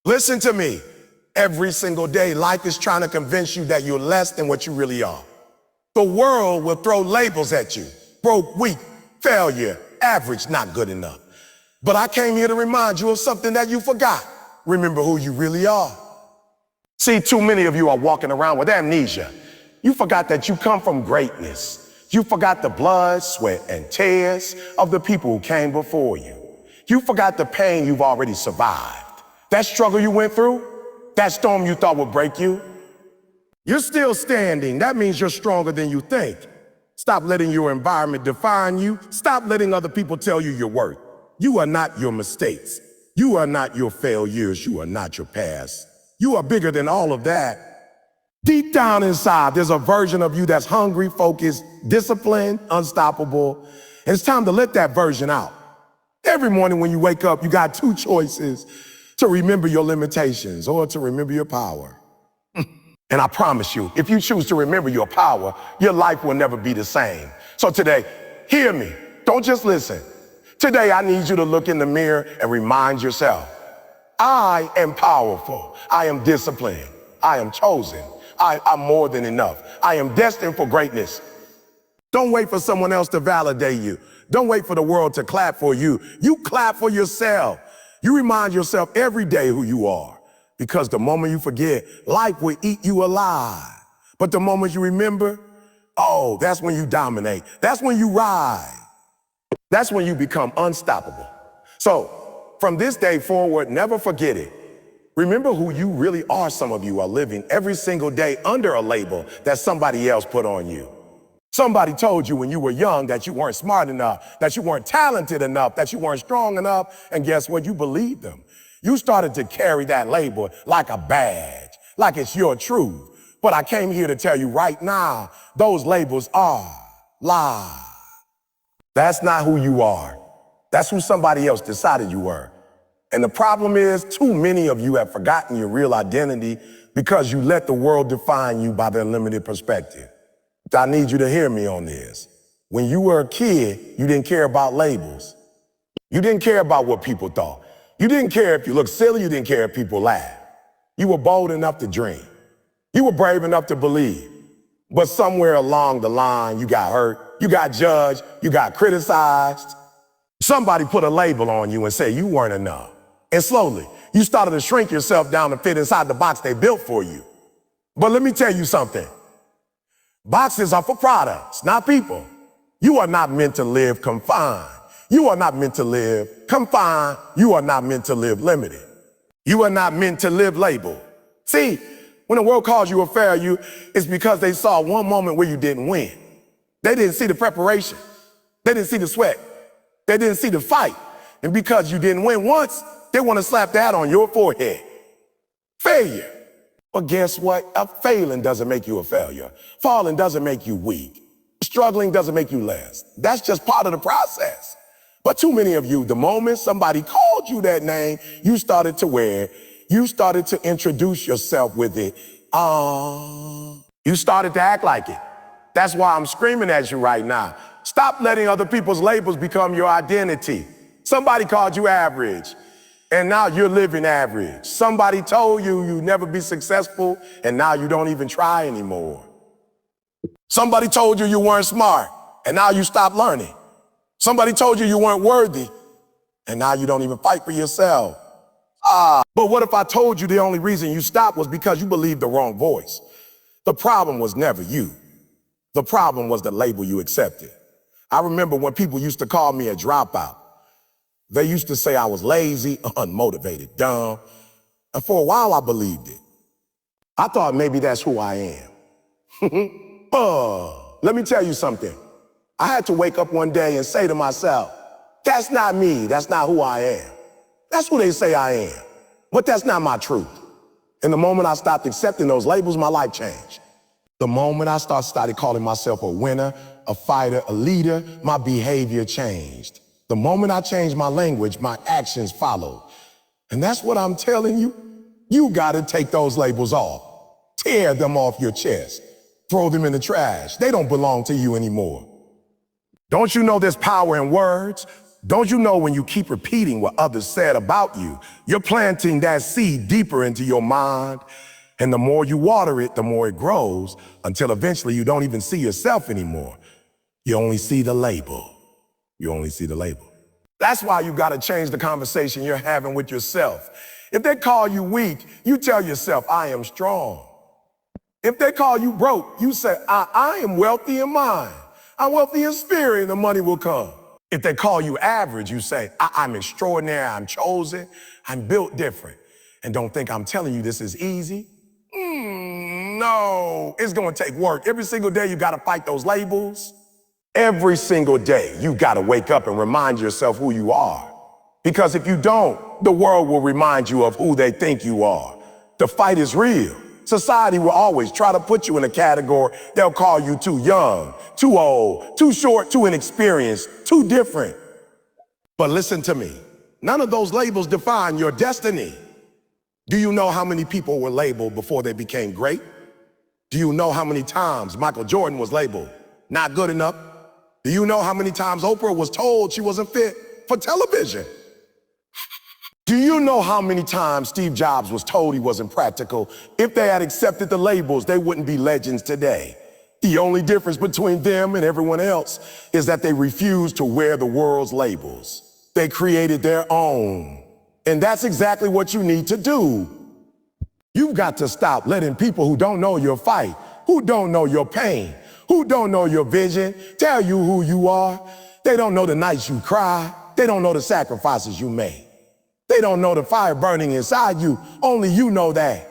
Listen to me. Every single day, life is trying to convince you that you're less than what you really are. The world will throw labels at you. Broke, weak, failure, average, not good enough. But I came here to remind you of something that you forgot. Remember who you really are. See, too many of you are walking around with amnesia. You forgot that you come from greatness. You forgot the blood, sweat, and tears of the people who came before you. You forgot the pain you've already survived. That struggle you went through, that storm you thought would break you. You're still standing. That means you're stronger than you think. Stop letting your environment define you. Stop letting other people tell you your worth. You are not your mistakes. You are not your failures. You are not your past. You are bigger than all of that. Deep down inside, there's a version of you that's hungry, focused, disciplined, unstoppable. And it's time to let that version out. Every morning when you wake up, you got two choices: to remember your limitations or to remember your power. And I promise you, if you choose to remember your power, your life will never be the same. So today, hear me. Don't just listen. Today, I need you to look in the mirror and remind yourself, I am powerful. I am disciplined. I am chosen. I'm more than enough. I am destined for greatness. Don't wait for someone else to validate you. Don't wait for the world to clap for you. You clap for yourself. You remind yourself every day who you are, because the moment you forget, life will eat you alive. But the moment you remember, oh, that's when you dominate. That's when you ride. That's when you become unstoppable. So from this day forward, never forget it. Remember who you really are. Some of you are living every single day under a label that somebody else put on you. Somebody told you when you were young that you weren't smart enough, that you weren't talented enough, that you weren't strong enough. And guess what? You believed them. You started to carry that label like a badge, like it's your truth. But I came here to tell you right now, those labels are lies. That's not who you are. That's who somebody else decided you were. And the problem is, too many of you have forgotten your real identity because you let the world define you by their limited perspective. I need you to hear me on this. When you were a kid, you didn't care about labels. You didn't care about what people thought. You didn't care if you looked silly. You didn't care if people laughed. You were bold enough to dream. You were brave enough to believe. But somewhere along the line, you got hurt. You got judged. You got criticized. Somebody put a label on you and said you weren't enough. And slowly, you started to shrink yourself down to fit inside the box they built for you. But let me tell you something. Boxes are for products, not people. You are not meant to live confined. You are not meant to live confined. You are not meant to live limited. You are not meant to live labeled. See, when the world calls you a failure, it's because they saw one moment where you didn't win. They didn't see the preparation. They didn't see the sweat. They didn't see the fight. And because you didn't win once, they want to slap that on your forehead. Failure. But guess what? A failing doesn't make you a failure. Falling doesn't make you weak. Struggling doesn't make you less. That's just part of the process. But too many of you, the moment somebody called you that name, you started to wear it. You started to introduce yourself with it. You started to act like it. That's why I'm screaming at you right now. Stop letting other people's labels become your identity. Somebody called you average, and now you're living average. Somebody told you you'd never be successful, and now you don't even try anymore. Somebody told you you weren't smart, and now you stopped learning. Somebody told you you weren't worthy, and now you don't even fight for yourself. But what if I told you the only reason you stopped was because you believed the wrong voice? The problem was never you. The problem was the label you accepted. I remember when people used to call me a dropout. They used to say I was lazy, unmotivated, dumb. And for a while, I believed it. I thought maybe that's who I am. Let me tell you something. I had to wake up one day and say to myself, that's not me. That's not who I am. That's who they say I am. But that's not my truth. And the moment I stopped accepting those labels, my life changed. The moment I started calling myself a winner, a fighter, a leader, my behavior changed. The moment I changed my language, my actions followed. And that's what I'm telling you. You gotta take those labels off. Tear them off your chest. Throw them in the trash. They don't belong to you anymore. Don't you know there's power in words? Don't you know when you keep repeating what others said about you, you're planting that seed deeper into your mind, and the more you water it, the more it grows, until eventually you don't even see yourself anymore. You only see the label. You only see the label. That's why you gotta change the conversation you're having with yourself. If they call you weak, you tell yourself, I am strong. If they call you broke, you say, I am wealthy in mind. I'm wealthy in spirit, and the money will come. If they call you average, you say, I'm extraordinary, I'm chosen, I'm built different. And don't think I'm telling you this is easy. No, it's gonna take work. Every single day you gotta fight those labels. Every single day you gotta wake up and remind yourself who you are. Because if you don't, the world will remind you of who they think you are. The fight is real. Society will always try to put you in a category. They'll call you too young, too old, too short, too inexperienced, too different. But listen to me. None of those labels define your destiny. Do you know how many people were labeled before they became great? Do you know how many times Michael Jordan was labeled not good enough? Do you know how many times Oprah was told she wasn't fit for television? Do you know how many times Steve Jobs was told he wasn't practical? If they had accepted the labels, they wouldn't be legends today. The only difference between them and everyone else is that they refused to wear the world's labels. They created their own. And that's exactly what you need to do. You've got to stop letting people who don't know your fight, who don't know your pain, who don't know your vision, tell you who you are. They don't know the nights you cry. They don't know the sacrifices you made. They don't know the fire burning inside you. Only you know that.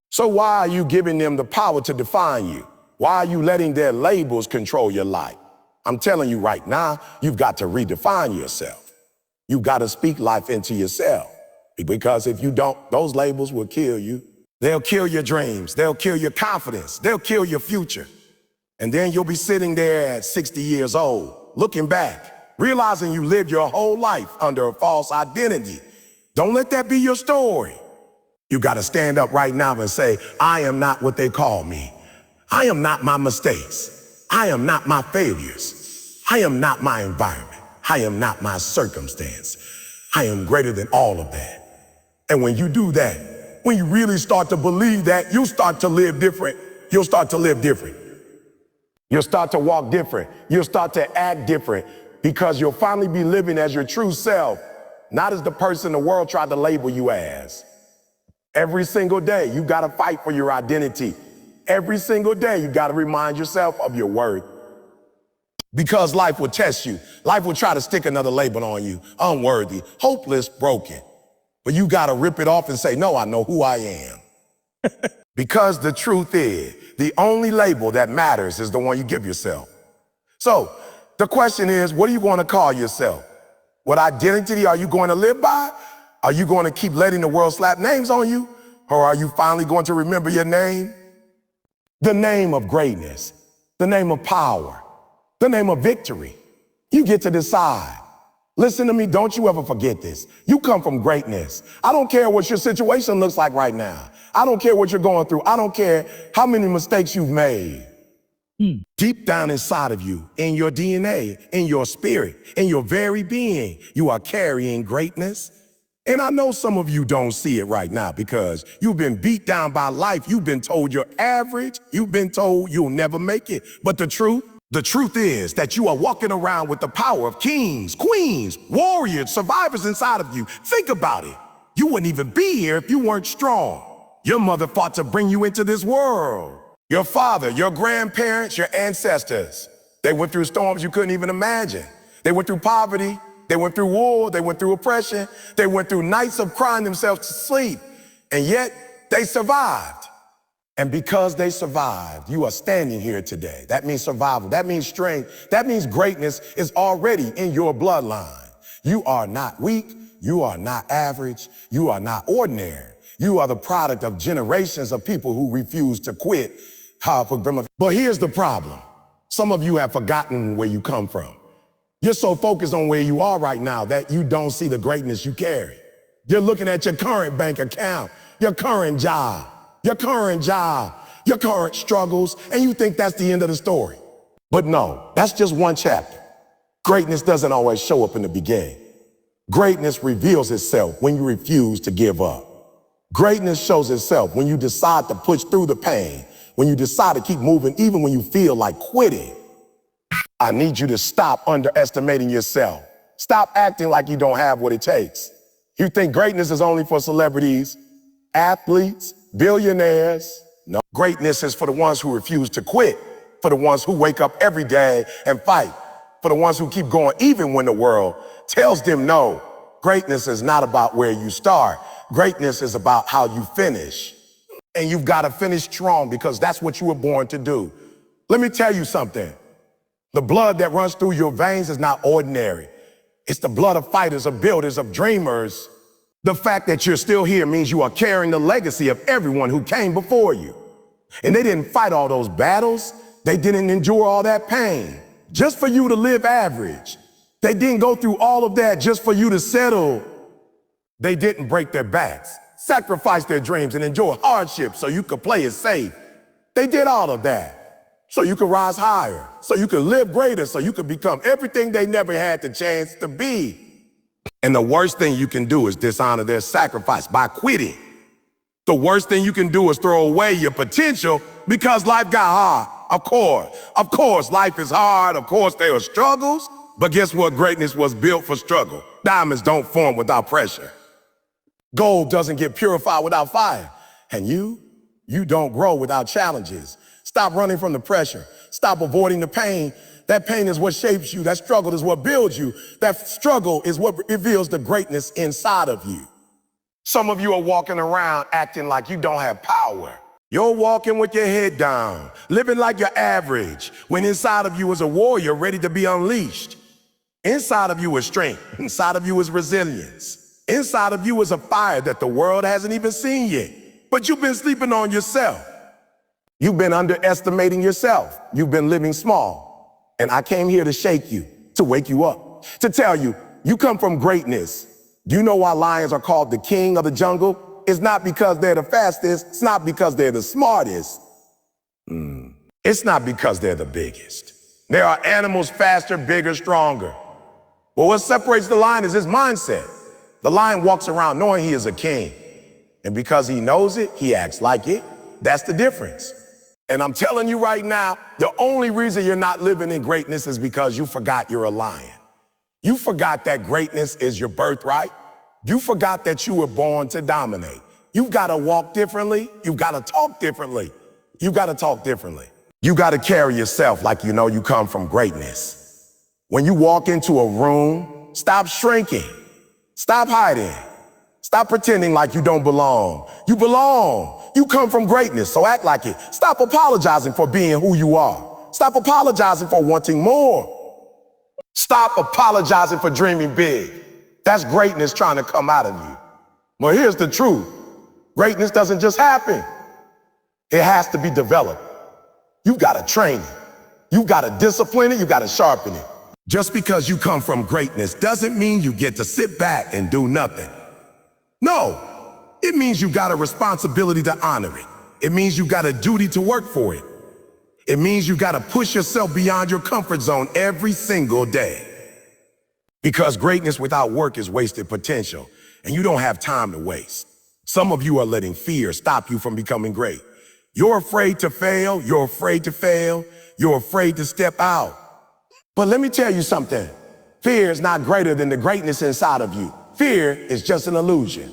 So why are you giving them the power to define you? Why are you letting their labels control your life? I'm telling you right now, you've got to redefine yourself. You've got to speak life into yourself. Because if you don't, those labels will kill you. They'll kill your dreams. They'll kill your confidence. They'll kill your future. And then you'll be sitting there at 60 years old, looking back, realizing you lived your whole life under a false identity. Don't let that be your story. You got to stand up right now and say, I am not what they call me. I am not my mistakes. I am not my failures. I am not my environment. I am not my circumstance. I am greater than all of that. And when you do that, when you really start to believe that, you'll start to live different. You'll start to live different. You'll start to walk different. You'll start to act different because you'll finally be living as your true self, not as the person the world tried to label you as. Every single day, you got to fight for your identity. Every single day, you got to remind yourself of your worth. Because life will test you. Life will try to stick another label on you. Unworthy, hopeless, broken. But you got to rip it off and say, no, I know who I am. Because the truth is, the only label that matters is the one you give yourself. So the question is, what are you going to call yourself? What identity are you going to live by? Are you going to keep letting the world slap names on you? Or are you finally going to remember your name? The name of greatness, the name of power, the name of victory. You get to decide. Listen to me, don't you ever forget this. You come from greatness. I don't care what your situation looks like right now. I don't care what you're going through. I don't care how many mistakes you've made. Deep down inside of you, in your DNA, in your spirit, in your very being, you are carrying greatness. And I know some of you don't see it right now because you've been beat down by life. You've been told you're average. You've been told you'll never make it. But the truth is that you are walking around with the power of kings, queens, warriors, survivors inside of you. Think about it. You wouldn't even be here if you weren't strong. Your mother fought to bring you into this world. Your father, your grandparents, your ancestors, they went through storms you couldn't even imagine. They went through poverty. They went through war. They went through oppression. They went through nights of crying themselves to sleep. And yet they survived. And because they survived, you are standing here today. That means survival. That means strength. That means greatness is already in your bloodline. You are not weak. You are not average. You are not ordinary. You are the product of generations of people who refuse to quit. But here's the problem. Some of you have forgotten where you come from. You're so focused on where you are right now that you don't see the greatness you carry. You're looking at your current bank account, your current job, your current struggles, and you think that's the end of the story. But no, that's just one chapter. Greatness doesn't always show up in the beginning. Greatness reveals itself when you refuse to give up. Greatness shows itself when you decide to push through the pain, when you decide to keep moving even when you feel like quitting. I need you to stop underestimating yourself. Stop acting like you don't have what it takes. You think greatness is only for celebrities, athletes, billionaires? No, greatness is for the ones who refuse to quit, for the ones who wake up every day and fight, for the ones who keep going even when the world tells them no. Greatness is not about where you start. Greatness is about how you finish. And you've got to finish strong because that's what you were born to do. Let me tell you something. The blood that runs through your veins is not ordinary. It's the blood of fighters, of builders, of dreamers. The fact that you're still here means you are carrying the legacy of everyone who came before you. And they didn't fight all those battles. They didn't endure all that pain just for you to live average. They didn't go through all of that just for you to settle. They didn't break their backs, sacrifice their dreams, and endure hardship so you could play it safe. They did all of that so you could rise higher, so you could live greater, so you could become everything they never had the chance to be. And the worst thing you can do is dishonor their sacrifice by quitting. The worst thing you can do is throw away your potential because life got hard. Of course, life is hard. Of course, there are struggles. But guess what? Greatness was built for struggle. Diamonds don't form without pressure. Gold doesn't get purified without fire. And you don't grow without challenges. Stop running from the pressure. Stop avoiding the pain. That pain is what shapes you. That struggle is what builds you. That struggle is what reveals the greatness inside of you. Some of you are walking around acting like you don't have power. You're walking with your head down, living like you're average, when inside of you is a warrior ready to be unleashed. Inside of you is strength. Inside of you is resilience. Inside of you is a fire that the world hasn't even seen yet. But you've been sleeping on yourself. You've been underestimating yourself. You've been living small. And I came here to shake you, to wake you up, to tell you, you come from greatness. Do you know why lions are called the king of the jungle? It's not because they're the fastest. It's not because they're the smartest. It's not because they're the biggest. There are animals faster, bigger, stronger. But what separates the lion is his mindset. The lion walks around knowing he is a king. And because he knows it, he acts like it. That's the difference. And I'm telling you right now, the only reason you're not living in greatness is because you forgot you're a lion. You forgot that greatness is your birthright. You forgot that you were born to dominate. You've got to walk differently. You've got to talk differently. You've got to talk differently. You got to carry yourself like you know you come from greatness. When you walk into a room, stop shrinking. Stop hiding. Stop pretending like you don't belong. You belong. You come from greatness, so act like it. Stop apologizing for being who you are. Stop apologizing for wanting more. Stop apologizing for dreaming big. That's greatness trying to come out of you. Well, here's the truth. Greatness doesn't just happen. It has to be developed. You've got to train it. You've got to discipline it. You've got to sharpen it. Just because you come from greatness doesn't mean you get to sit back and do nothing. No, it means you've got a responsibility to honor it. It means you've got a duty to work for it. It means you've got to push yourself beyond your comfort zone every single day. Because greatness without work is wasted potential, and you don't have time to waste. Some of you are letting fear stop you from becoming great. You're afraid to fail. You're afraid to fail. You're afraid to step out. But let me tell you something. Fear is not greater than the greatness inside of you. Fear is just an illusion.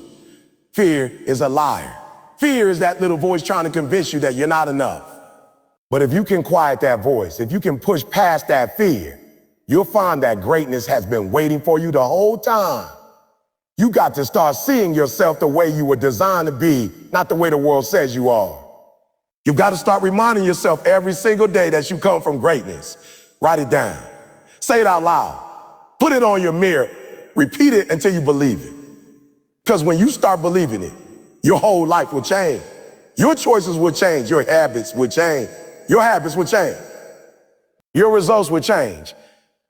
Fear is a liar. Fear is that little voice trying to convince you that you're not enough. But if you can quiet that voice, if you can push past that fear, you'll find that greatness has been waiting for you the whole time. You got to start seeing yourself the way you were designed to be, not the way the world says you are. You've got to start reminding yourself every single day that you come from greatness. Write it down. Say it out loud. Put it on your mirror. Repeat it until you believe it. Because when you start believing it, your whole life will change. Your choices will change. Your habits will change. Your habits will change. Your results will change.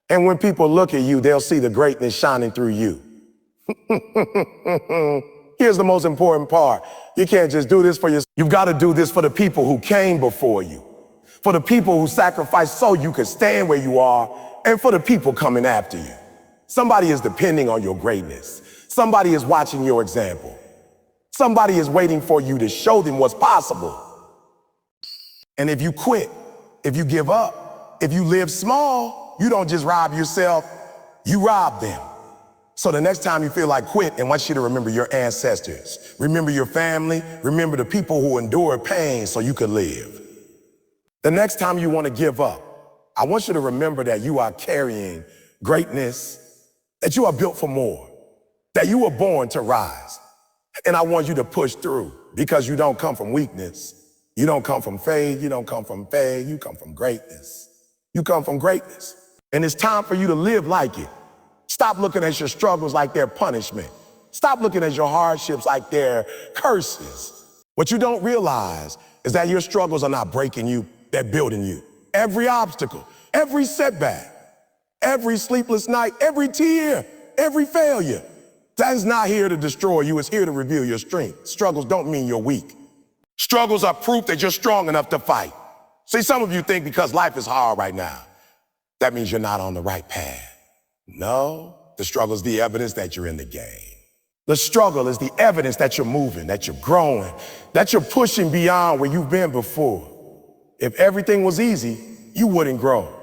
And when people look at you, they'll see the greatness shining through you. Here's the most important part. You can't just do this for yourself. You've got to do this for the people who came before you. for the people who sacrifice so you could stand where you are, and for the people coming after you. Somebody is depending on your greatness. Somebody is watching your example. Somebody is waiting for you to show them what's possible. And if you quit, if you give up, if you live small, you don't just rob yourself, you rob them. So the next time you feel like quit, I want you to remember your ancestors. Remember your family. Remember the people who endured pain so you could live. The next time you want to give up, I want you to remember that you are carrying greatness, that you are built for more, that you were born to rise. And I want you to push through because you don't come from weakness. You don't come from faith. You don't come from faith. You come from greatness. You come from greatness. And it's time for you to live like it. Stop looking at your struggles like they're punishment. Stop looking at your hardships like they're curses. What you don't realize is that your struggles are not breaking you, they're building you. Every obstacle, every setback, every sleepless night, every tear, every failure, that is not here to destroy you, it's here to reveal your strength. Struggles don't mean you're weak. Struggles are proof that you're strong enough to fight. See, some of you think because life is hard right now, that means you're not on the right path. No, the struggle is the evidence that you're in the game. The struggle is the evidence that you're moving, that you're growing, that you're pushing beyond where you've been before. If everything was easy, you wouldn't grow.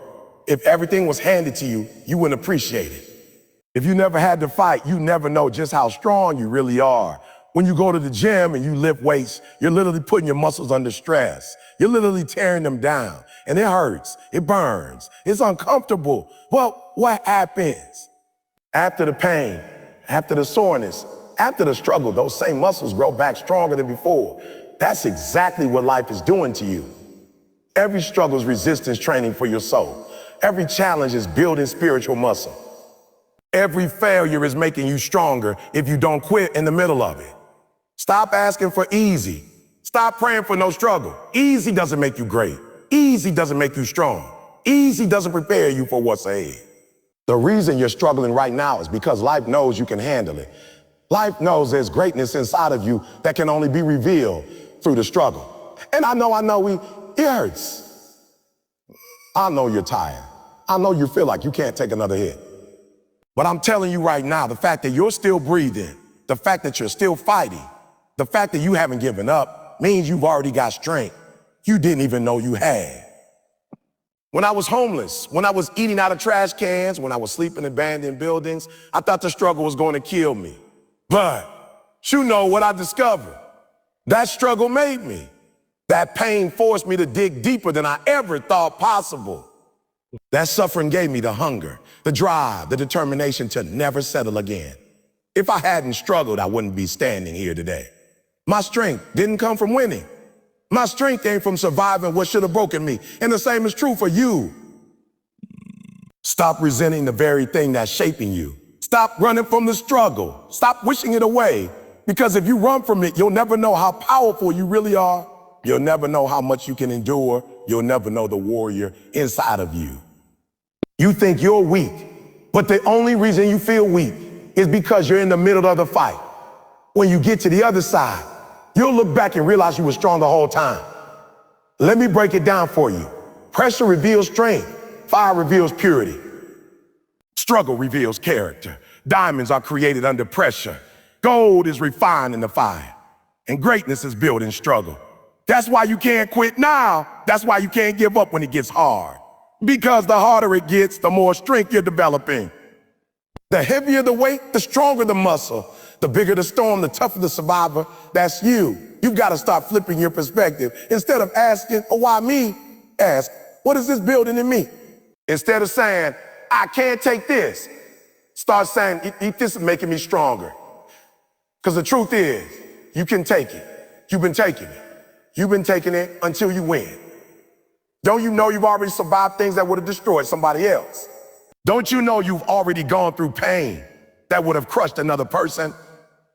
If everything was handed to you, you wouldn't appreciate it. If you never had to fight, you never know just how strong you really are. When you go to the gym and you lift weights, you're literally putting your muscles under stress. You're literally tearing them down. And it hurts, it burns, it's uncomfortable. Well, what happens? After the pain, after the soreness, after the struggle, those same muscles grow back stronger than before. That's exactly what life is doing to you. Every struggle is resistance training for your soul. Every challenge is building spiritual muscle. Every failure is making you stronger if you don't quit in the middle of it. Stop asking for easy. Stop praying for no struggle. Easy doesn't make you great. Easy doesn't make you strong. Easy doesn't prepare you for what's ahead. The reason you're struggling right now is because life knows you can handle it. Life knows there's greatness inside of you that can only be revealed through the struggle. And I know it hurts. I know you're tired. I know you feel like you can't take another hit. But I'm telling you right now, the fact that you're still breathing, the fact that you're still fighting, the fact that you haven't given up means you've already got strength you didn't even know you had. When I was homeless, when I was eating out of trash cans, when I was sleeping in abandoned buildings, I thought the struggle was going to kill me. But you know what I discovered? That struggle made me. That pain forced me to dig deeper than I ever thought possible. That suffering gave me the hunger, the drive, the determination to never settle again. If I hadn't struggled, I wouldn't be standing here today. My strength didn't come from winning. My strength came from surviving what should have broken me. And the same is true for you. Stop resenting the very thing that's shaping you. Stop running from the struggle. Stop wishing it away. Because if you run from it, you'll never know how powerful you really are. You'll never know how much you can endure. You'll never know the warrior inside of you. You think you're weak, but the only reason you feel weak is because you're in the middle of the fight. When you get to the other side, you'll look back and realize you were strong the whole time. Let me break it down for you. Pressure reveals strength. Fire reveals purity. Struggle reveals character. Diamonds are created under pressure. Gold is refined in the fire. And greatness is built in struggle. That's why you can't quit now. That's why you can't give up when it gets hard. Because the harder it gets, the more strength you're developing. The heavier the weight, the stronger the muscle. The bigger the storm, the tougher the survivor. That's you. You've got to start flipping your perspective. Instead of asking, oh, why me? Ask, what is this building in me? Instead of saying, I can't take this, start saying, this is making me stronger. Because the truth is, you can take it. You've been taking it. You've been taking it until you win. Don't you know you've already survived things that would have destroyed somebody else? Don't you know you've already gone through pain that would have crushed another person?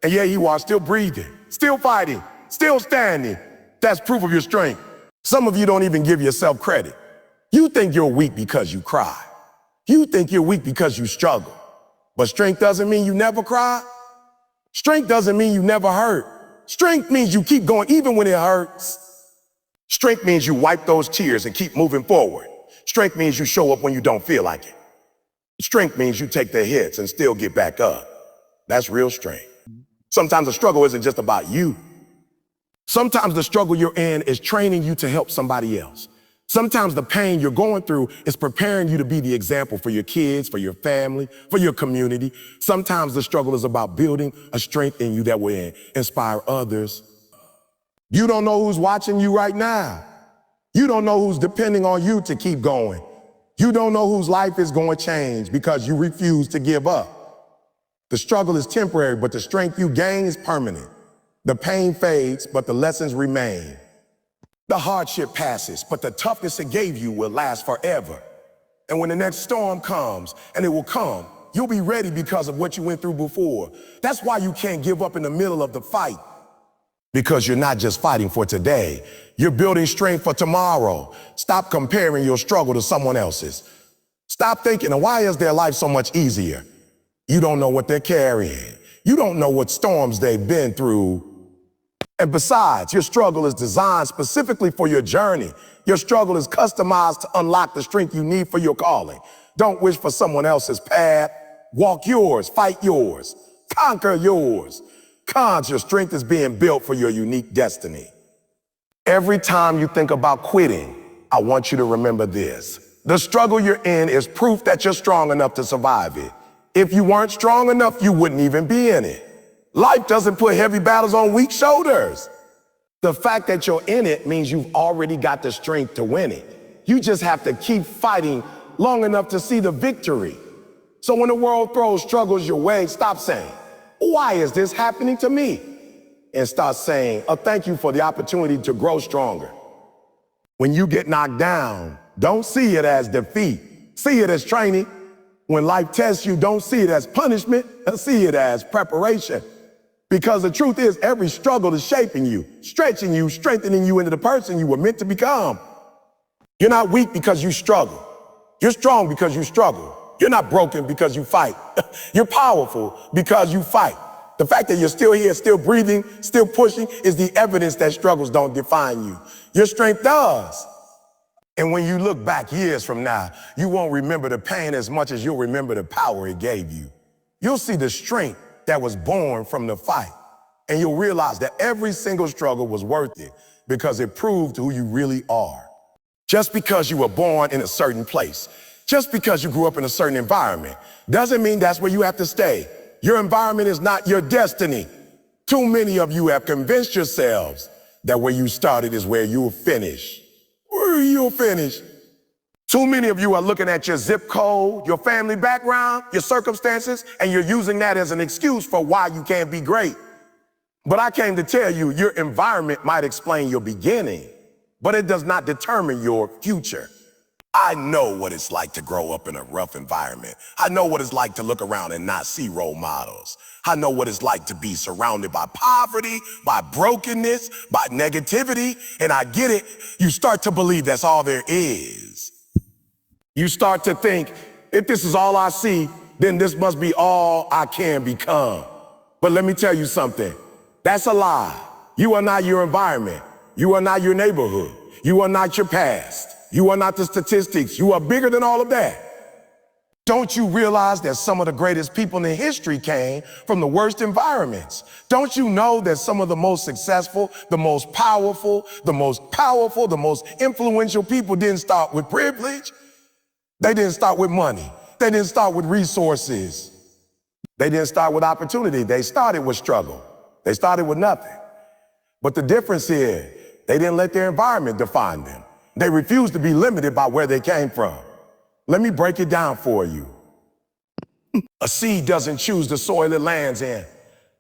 And yet you are still breathing, still fighting, still standing. That's proof of your strength. Some of you don't even give yourself credit. You think you're weak because you cry. You think you're weak because you struggle. But strength doesn't mean you never cry. Strength doesn't mean you never hurt. Strength means you keep going even when it hurts. Strength means you wipe those tears and keep moving forward. Strength means you show up when you don't feel like it. Strength means you take the hits and still get back up. That's real strength. Sometimes the struggle isn't just about you. Sometimes the struggle you're in is training you to help somebody else. Sometimes the pain you're going through is preparing you to be the example for your kids, for your family, for your community. Sometimes the struggle is about building a strength in you that will inspire others. You don't know who's watching you right now. You don't know who's depending on you to keep going. You don't know whose life is going to change because you refuse to give up. The struggle is temporary, but the strength you gain is permanent. The pain fades, but the lessons remain. The hardship passes, but the toughness it gave you will last forever. And when the next storm comes, and it will come, you'll be ready because of what you went through before. That's why you can't give up in the middle of the fight. Because you're not just fighting for today, you're building strength for tomorrow. Stop comparing your struggle to someone else's. Stop thinking, why is their life so much easier? You don't know what they're carrying. You don't know what storms they've been through. And besides, your struggle is designed specifically for your journey. Your struggle is customized to unlock the strength you need for your calling. Don't wish for someone else's path. Walk yours, fight yours, conquer yours. Your strength is being built for your unique destiny. Every time you think about quitting, I want you to remember this. The struggle you're in is proof that you're strong enough to survive it. If you weren't strong enough, you wouldn't even be in it. Life doesn't put heavy battles on weak shoulders. The fact that you're in it means you've already got the strength to win it. You just have to keep fighting long enough to see the victory. So when the world throws struggles your way, stop saying, why is this happening to me? And start saying, thank you for the opportunity to grow stronger. When you get knocked down, don't see it as defeat. See it as training. When life tests you, don't see it as punishment. See it as preparation. Because the truth is, every struggle is shaping you, stretching you, strengthening you into the person you were meant to become. You're not weak because you struggle. You're strong because you struggle. You're not broken because you fight. You're powerful because you fight. The fact that you're still here, still breathing, still pushing is the evidence that struggles don't define you. Your strength does. And when you look back years from now, you won't remember the pain as much as you'll remember the power it gave you. You'll see the strength that was born from the fight. And you'll realize that every single struggle was worth it because it proved who you really are. Just because you were born in a certain place, just because you grew up in a certain environment, doesn't mean that's where you have to stay. Your environment is not your destiny. Too many of you have convinced yourselves that where you started is where you'll finish. Where you'll finish. Too many of you are looking at your zip code, your family background, your circumstances, and you're using that as an excuse for why you can't be great. But I came to tell you, your environment might explain your beginning, but it does not determine your future. I know what it's like to grow up in a rough environment. I know what it's like to look around and not see role models. I know what it's like to be surrounded by poverty, by brokenness, by negativity, and I get it. You start to believe that's all there is. You start to think, if this is all I see, then this must be all I can become. But let me tell you something. That's a lie. You are not your environment. You are not your neighborhood. You are not your past. You are not the statistics. You are bigger than all of that. Don't you realize that some of the greatest people in history came from the worst environments? Don't you know that some of the most successful, the most powerful, the most influential people didn't start with privilege? They didn't start with money. They didn't start with resources. They didn't start with opportunity. They started with struggle. They started with nothing. But the difference is, they didn't let their environment define them. They refused to be limited by where they came from. Let me break it down for you. A seed doesn't choose the soil it lands in.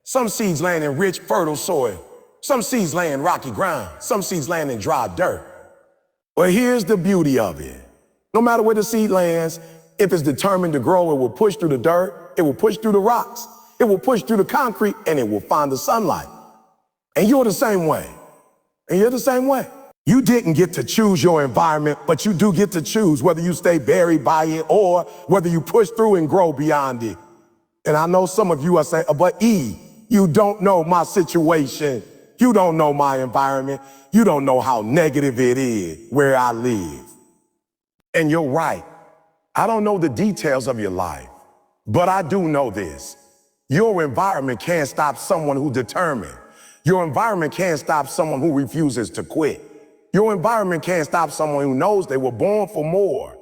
Some seeds land in rich, fertile soil. Some seeds land in rocky ground. Some seeds land in dry dirt. But here's the beauty of it. No matter where the seed lands, if it's determined to grow, it will push through the dirt, it will push through the rocks, it will push through the concrete, and it will find the sunlight. And you're the same way. And you're the same way. You didn't get to choose your environment, but you do get to choose whether you stay buried by it or whether you push through and grow beyond it. And I know some of you are saying, but E, you don't know my situation. You don't know my environment. You don't know how negative it is where I live. And you're right. I don't know the details of your life, but I do know this. Your environment can't stop someone who's determined. Your environment can't stop someone who refuses to quit. Your environment can't stop someone who knows they were born for more.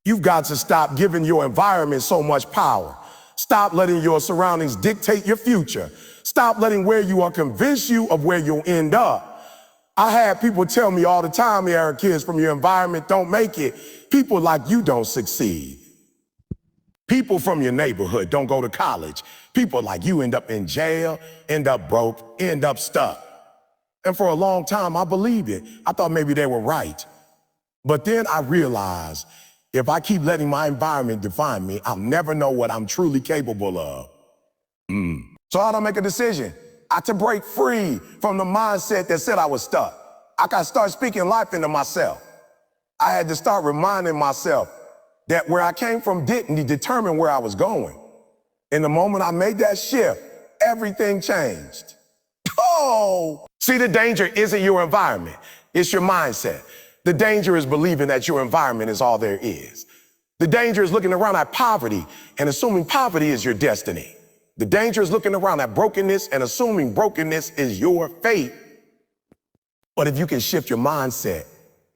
You've got to stop giving your environment so much power. Stop letting your surroundings dictate your future. Stop letting where you are convince you of where you'll end up. I had people tell me all the time, Eric, kids from your environment don't make it. People like you don't succeed. People from your neighborhood don't go to college. People like you end up in jail, end up broke, end up stuck. And for a long time, I believed it. I thought maybe they were right. But then I realized if I keep letting my environment define me, I'll never know what I'm truly capable of. So how'd I make a decision? I had to break free from the mindset that said I was stuck. I got to start speaking life into myself. I had to start reminding myself that where I came from didn't determine where I was going. And the moment I made that shift, everything changed. Oh! See, the danger isn't your environment. It's your mindset. The danger is believing that your environment is all there is. The danger is looking around at poverty and assuming poverty is your destiny. The danger is looking around at brokenness and assuming brokenness is your fate. But if you can shift your mindset,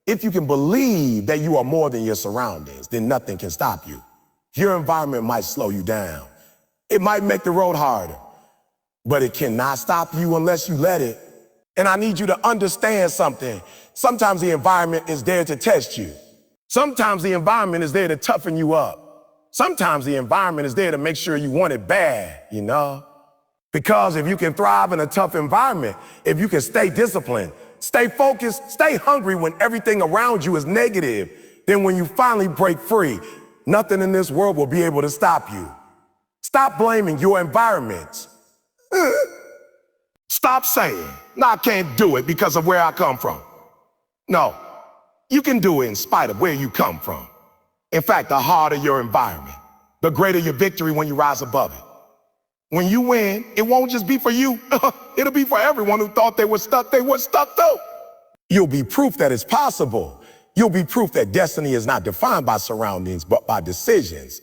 if you can believe that you are more than your surroundings, then nothing can stop you. Your environment might slow you down. It might make the road harder, but it cannot stop you unless you let it. And I need you to understand something. Sometimes the environment is there to test you. Sometimes the environment is there to toughen you up. Sometimes the environment is there to make sure you want it bad, you know? Because if you can thrive in a tough environment, if you can stay disciplined, stay focused, stay hungry when everything around you is negative, then when you finally break free, nothing in this world will be able to stop you. Stop blaming your environment. Stop saying, no, I can't do it because of where I come from. No, you can do it in spite of where you come from. In fact, the harder your environment, the greater your victory when you rise above it. When you win, it won't just be for you. It'll be for everyone who thought they were stuck too. You'll be proof that it's possible. You'll be proof that destiny is not defined by surroundings, but by decisions.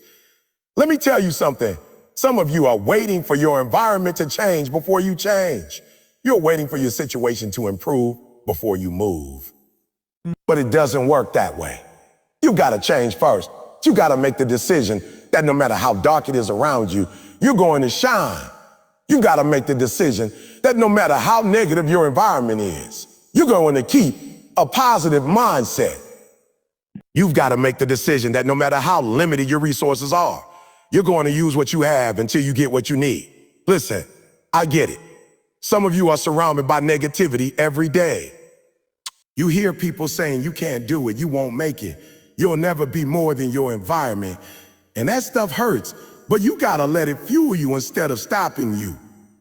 Let me tell you something. Some of you are waiting for your environment to change before you change. You're waiting for your situation to improve before you move. But it doesn't work that way. You gotta change first. You gotta make the decision that no matter how dark it is around you, you're going to shine. You gotta make the decision that no matter how negative your environment is, you're going to keep a positive mindset. You've gotta make the decision that no matter how limited your resources are, you're going to use what you have until you get what you need. Listen, I get it. Some of you are surrounded by negativity every day. You hear people saying you can't do it, you won't make it. You'll never be more than your environment. And that stuff hurts, but you gotta let it fuel you instead of stopping you.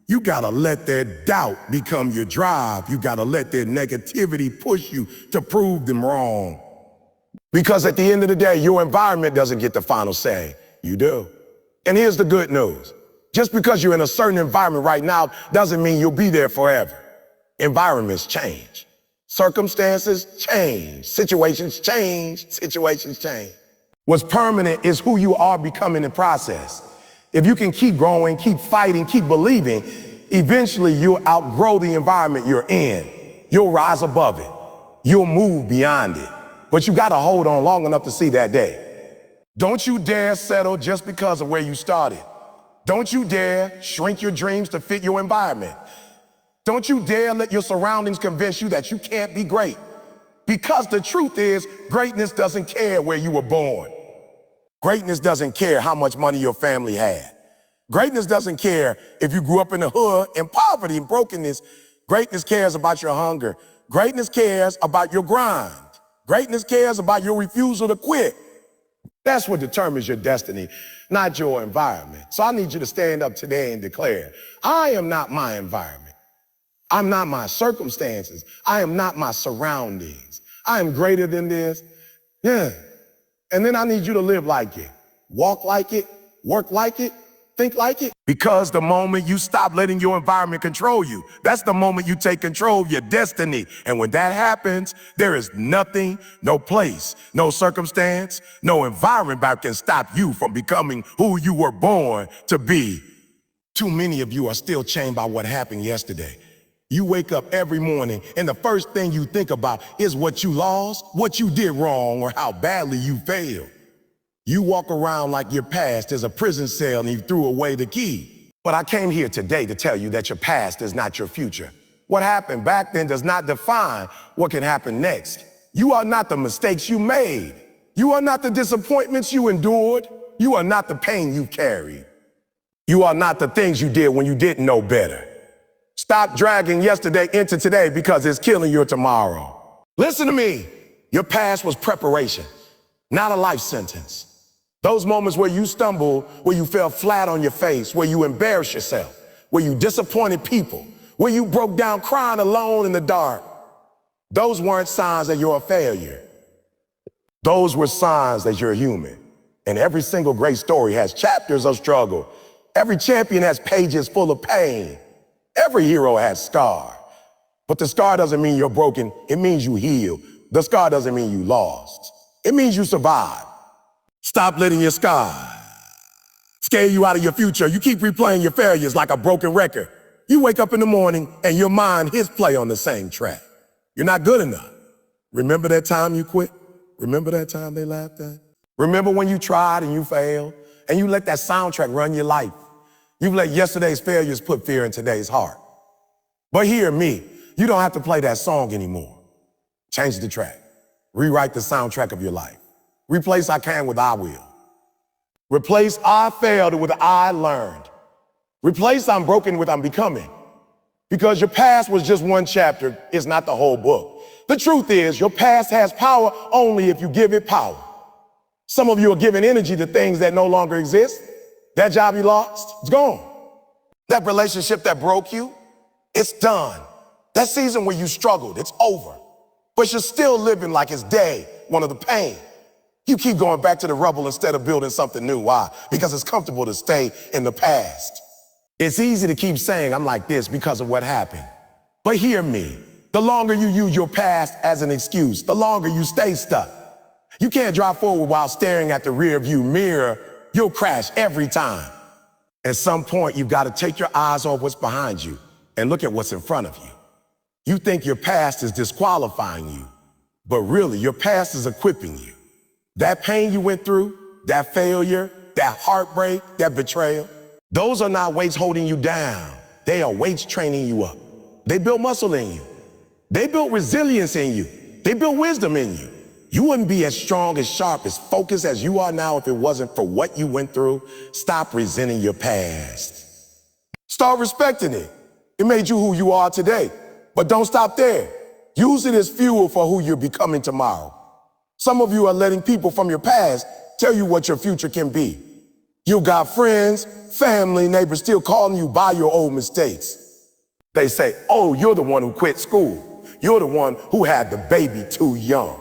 You gotta let their doubt become your drive. You gotta let their negativity push you to prove them wrong. Because at the end of the day, your environment doesn't get the final say. You do. And here's the good news. Just because you're in a certain environment right now doesn't mean you'll be there forever. Environments change. Circumstances change. Situations change. Situations change. What's permanent is who you are becoming in the process. If you can keep growing, keep fighting, keep believing, eventually you'll outgrow the environment you're in. You'll rise above it. You'll move beyond it. But you gotta hold on long enough to see that day. Don't you dare settle just because of where you started. Don't you dare shrink your dreams to fit your environment. Don't you dare let your surroundings convince you that you can't be great. Because the truth is, greatness doesn't care where you were born. Greatness doesn't care how much money your family had. Greatness doesn't care if you grew up in the hood, in poverty, and brokenness. Greatness cares about your hunger. Greatness cares about your grind. Greatness cares about your refusal to quit. That's what determines your destiny, not your environment. So I need you to stand up today and declare, I am not my environment. I'm not my circumstances. I am not my surroundings. I am greater than this. Yeah. And then I need you to live like it, walk like it, work like it, Think like it. Because the moment you stop letting your environment control you, that's the moment you take control of your destiny. And when that happens, there is nothing, no place, no circumstance, no environment that can stop you from becoming who you were born to be. Too many of you are still chained by what happened yesterday. You wake up every morning and the first thing you think about is what you lost, what you did wrong, or how badly you failed. You walk around like your past is a prison cell and you threw away the key. But I came here today to tell you that your past is not your future. What happened back then does not define what can happen next. You are not the mistakes you made. You are not the disappointments you endured. You are not the pain you carried. You are not the things you did when you didn't know better. Stop dragging yesterday into today because it's killing your tomorrow. Listen to me. Your past was preparation, not a life sentence. Those moments where you stumbled, where you fell flat on your face, where you embarrassed yourself, where you disappointed people, where you broke down crying alone in the dark, those weren't signs that you're a failure. Those were signs that you're human. And every single great story has chapters of struggle. Every champion has pages full of pain. Every hero has scars. But the scar doesn't mean you're broken. It means you healed. The scar doesn't mean you lost. It means you survived. Stop letting your scars scare you out of your future. You keep replaying your failures like a broken record. You wake up in the morning and your mind hits play on the same track. You're not good enough. Remember that time you quit? Remember that time they laughed at? Remember when you tried and you failed and you let that soundtrack run your life? You've let yesterday's failures put fear in today's heart. But hear me, you don't have to play that song anymore. Change the track. Rewrite the soundtrack of your life. Replace I can with I will. Replace I failed with I learned. Replace I'm broken with I'm becoming. Because your past was just one chapter, it's not the whole book. The truth is, your past has power only if you give it power. Some of you are giving energy to things that no longer exist. That job you lost, it's gone. That relationship that broke you, it's done. That season where you struggled, it's over. But you're still living like it's day one of the pain. You keep going back to the rubble instead of building something new. Why? Because it's comfortable to stay in the past. It's easy to keep saying I'm like this because of what happened. But hear me, the longer you use your past as an excuse, the longer you stay stuck. You can't drive forward while staring at the rear view mirror. You'll crash every time. At some point, you've got to take your eyes off what's behind you and look at what's in front of you. You think your past is disqualifying you, but really your past is equipping you. That pain you went through, that failure, that heartbreak, that betrayal, those are not weights holding you down. They are weights training you up. They build muscle in you. They build resilience in you. They build wisdom in you. You wouldn't be as strong, as sharp, as focused as you are now if it wasn't for what you went through. Stop resenting your past. Start respecting it. It made you who you are today. But don't stop there. Use it as fuel for who you're becoming tomorrow. Some of you are letting people from your past tell you what your future can be. You've got friends, family, neighbors still calling you by your old mistakes. They say, oh, you're the one who quit school. You're the one who had the baby too young.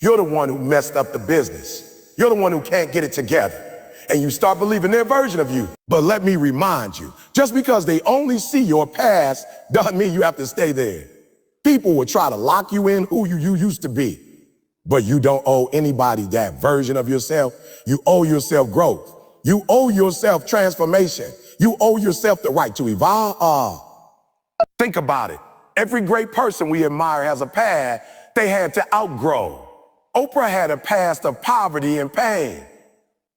You're the one who messed up the business. You're the one who can't get it together. And you start believing their version of you. But let me remind you, just because they only see your past doesn't mean you have to stay there. People will try to lock you in who you used to be. But you don't owe anybody that version of yourself. You owe yourself growth. You owe yourself transformation. You owe yourself the right to evolve. Think about it. Every great person we admire has a past they had to outgrow. Oprah had a past of poverty and pain.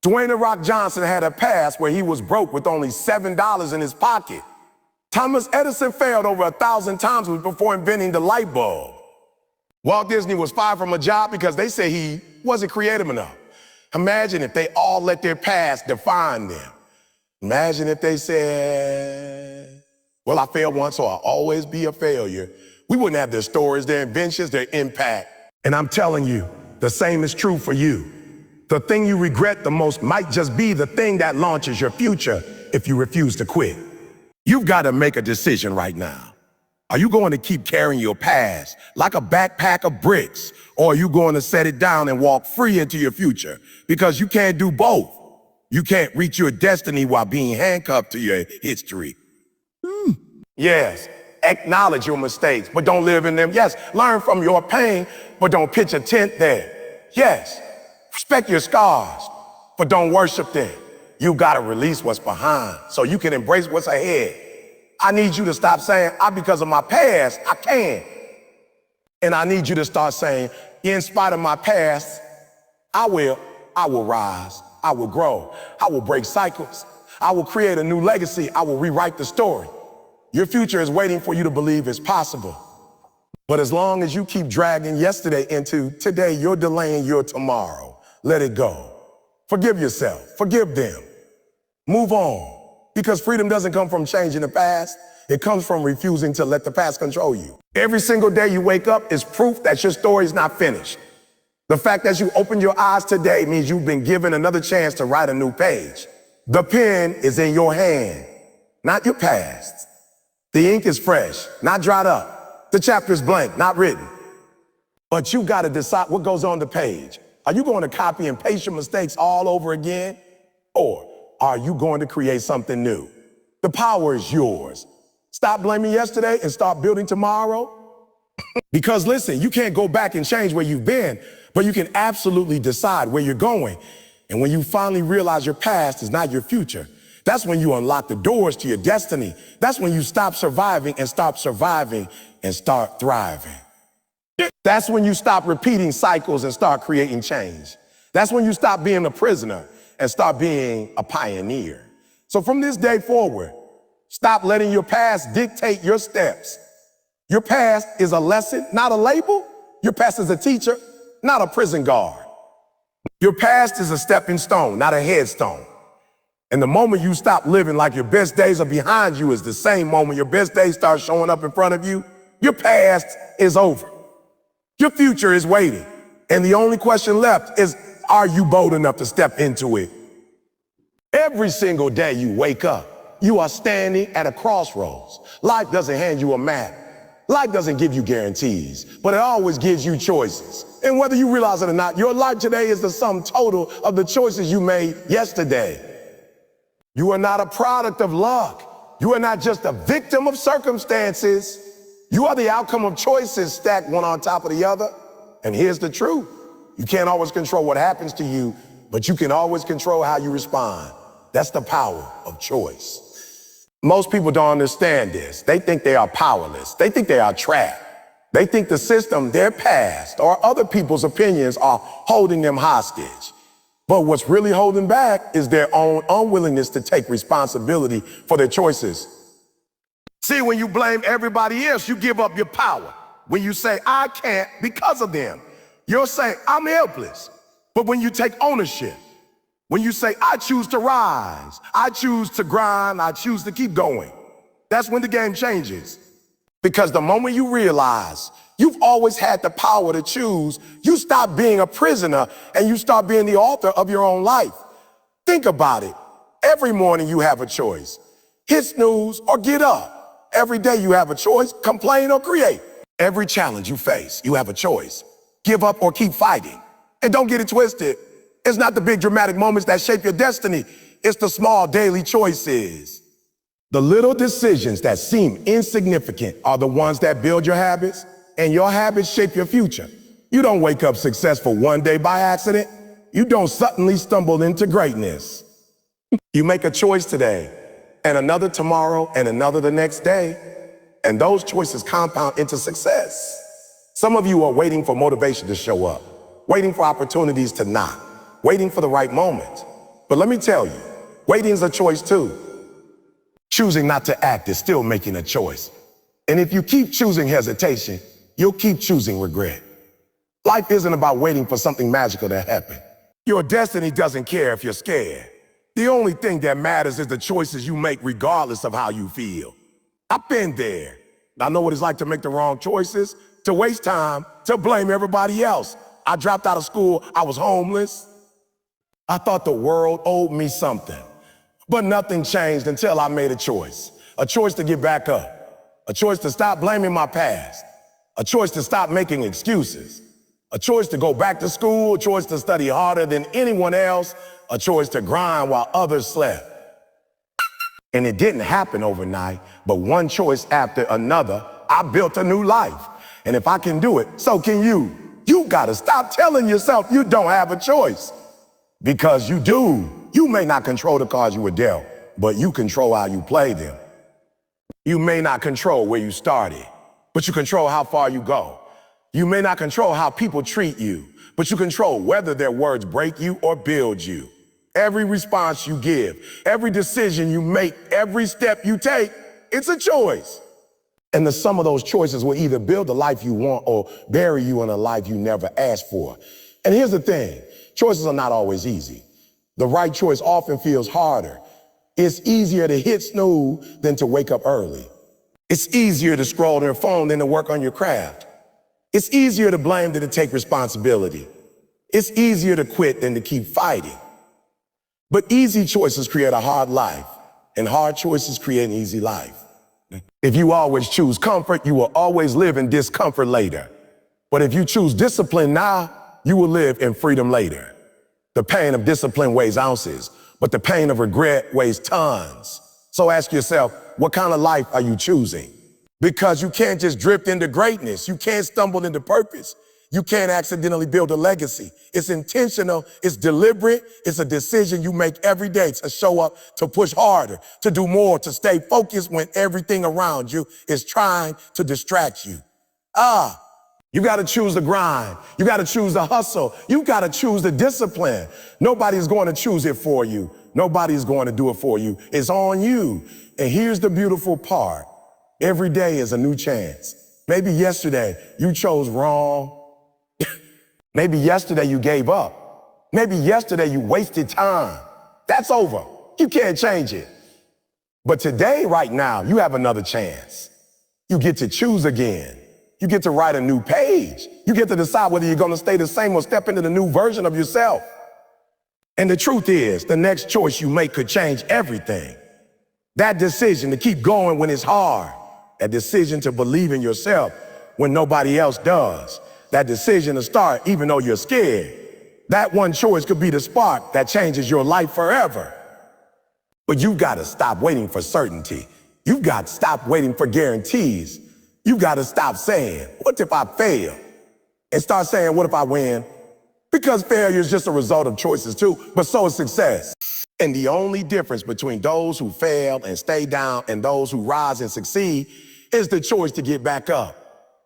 Dwayne "The Rock" Johnson had a past where he was broke with only $7 in his pocket. Thomas Edison failed over 1,000 times before inventing the light bulb. Walt Disney was fired from a job because they said he wasn't creative enough. Imagine if they all let their past define them. Imagine if they said, well, I failed once, so I'll always be a failure. We wouldn't have their stories, their inventions, their impact. And I'm telling you, the same is true for you. The thing you regret the most might just be the thing that launches your future if you refuse to quit. You've got to make a decision right now. Are you going to keep carrying your past like a backpack of bricks, or are you going to set it down and walk free into your future? Because you can't do both. You can't reach your destiny while being handcuffed to your history. Yes, acknowledge your mistakes, but don't live in them. Yes, learn from your pain, but don't pitch a tent there. Yes, respect your scars, but don't worship them. You gotta release what's behind so you can embrace what's ahead. I need you to stop saying, because of my past, I can. And I need you to start saying, in spite of my past, I will rise, I will grow, I will break cycles, I will create a new legacy, I will rewrite the story. Your future is waiting for you to believe it's possible. But as long as you keep dragging yesterday into today, you're delaying your tomorrow. Let it go. Forgive yourself, forgive them. Move on, because freedom doesn't come from changing the past. It comes from refusing to let the past control you. Every single day you wake up is proof that your story is not finished. The fact that you opened your eyes today means you've been given another chance to write a new page. The pen is in your hand, not your past. The ink is fresh, not dried up. The chapter is blank, not written. But you gotta decide what goes on the page. Are you going to copy and paste your mistakes all over again? Or are you going to create something new? The power is yours. Stop blaming yesterday and start building tomorrow. Because listen, you can't go back and change where you've been, but you can absolutely decide where you're going. And when you finally realize your past is not your future, that's when you unlock the doors to your destiny. That's when you stop surviving and start thriving. That's when you stop repeating cycles and start creating change. That's when you stop being a prisoner and start being a pioneer. So from this day forward, stop letting your past dictate your steps. Your past is a lesson, not a label. Your past is a teacher, not a prison guard. Your past is a stepping stone, not a headstone. And the moment you stop living like your best days are behind you is the same moment your best days start showing up in front of you. Your past is over. Your future is waiting. And the only question left is, are you bold enough to step into it? Every single day you wake up, you are standing at a crossroads. Life doesn't hand you a map. Life doesn't give you guarantees, but it always gives you choices. And whether you realize it or not, your life today is the sum total of the choices you made yesterday. You are not a product of luck. You are not just a victim of circumstances. You are the outcome of choices stacked one on top of the other. And here's the truth. You can't always control what happens to you, but you can always control how you respond. That's the power of choice. Most people don't understand this. They think they are powerless. They think they are trapped. They think the system, their past, or other people's opinions are holding them hostage. But what's really holding back is their own unwillingness to take responsibility for their choices. See, when you blame everybody else, you give up your power. When you say, I can't because of them, you're saying, I'm helpless. But when you take ownership, when you say, I choose to rise, I choose to grind, I choose to keep going, that's when the game changes. Because the moment you realize you've always had the power to choose, you stop being a prisoner and you start being the author of your own life. Think about it. Every morning you have a choice. Hit snooze or get up. Every day you have a choice. Complain or create. Every challenge you face, you have a choice. Give up or keep fighting. And don't get it twisted. It's not the big dramatic moments that shape your destiny. It's the small daily choices. The little decisions that seem insignificant are the ones that build your habits, and your habits shape your future. You don't wake up successful one day by accident. You don't suddenly stumble into greatness. You make a choice today, and another tomorrow, and another the next day, and those choices compound into success. Some of you are waiting for motivation to show up, waiting for opportunities to knock, waiting for the right moment. But let me tell you, waiting is a choice too. Choosing not to act is still making a choice. And if you keep choosing hesitation, you'll keep choosing regret. Life isn't about waiting for something magical to happen. Your destiny doesn't care if you're scared. The only thing that matters is the choices you make regardless of how you feel. I've been there. I know what it's like to make the wrong choices, to waste time, to blame everybody else. I dropped out of school. I was homeless. I thought the world owed me something. But nothing changed until I made a choice to get back up, a choice to stop blaming my past, a choice to stop making excuses, A choice to go back to school, a choice to study harder than anyone else, a choice to grind while others slept. And it didn't happen overnight, but one choice after another, I built a new life. And if I can do it, so can you. You gotta stop telling yourself you don't have a choice. Because you do. You may not control the cards you were dealt, but you control how you play them. You may not control where you started, but you control how far you go. You may not control how people treat you, but you control whether their words break you or build you. Every response you give, every decision you make, every step you take, it's a choice. And the sum of those choices will either build the life you want or bury you in a life you never asked for. And here's the thing, choices are not always easy. The right choice often feels harder. It's easier to hit snooze than to wake up early. It's easier to scroll on your phone than to work on your craft. It's easier to blame than to take responsibility. It's easier to quit than to keep fighting. But easy choices create a hard life, and hard choices create an easy life. If you always choose comfort, you will always live in discomfort later. But if you choose discipline now, you will live in freedom later. The pain of discipline weighs ounces, but the pain of regret weighs tons. So ask yourself, what kind of life are you choosing? Because you can't just drift into greatness. You can't stumble into purpose. You can't accidentally build a legacy. It's intentional, it's deliberate, it's a decision you make every day to show up, to push harder, to do more, to stay focused when everything around you is trying to distract you. You gotta choose the grind. You gotta choose the hustle. You gotta choose the discipline. Nobody's going to choose it for you. Nobody's going to do it for you. It's on you. And here's the beautiful part. Every day is a new chance. Maybe yesterday you chose wrong. Maybe yesterday you gave up. Maybe yesterday you wasted time. That's over. You can't change it. But today, right now, you have another chance. You get to choose again. You get to write a new page. You get to decide whether you're gonna stay the same or step into the new version of yourself. And the truth is, the next choice you make could change everything. That decision to keep going when it's hard. That decision to believe in yourself when nobody else does. That decision to start even though you're scared. That one choice could be the spark that changes your life forever. But you've got to stop waiting for certainty. You've got to stop waiting for guarantees. You've got to stop saying, what if I fail? And start saying, what if I win? Because failure is just a result of choices too, but so is success. And the only difference between those who fail and stay down and those who rise and succeed is the choice to get back up,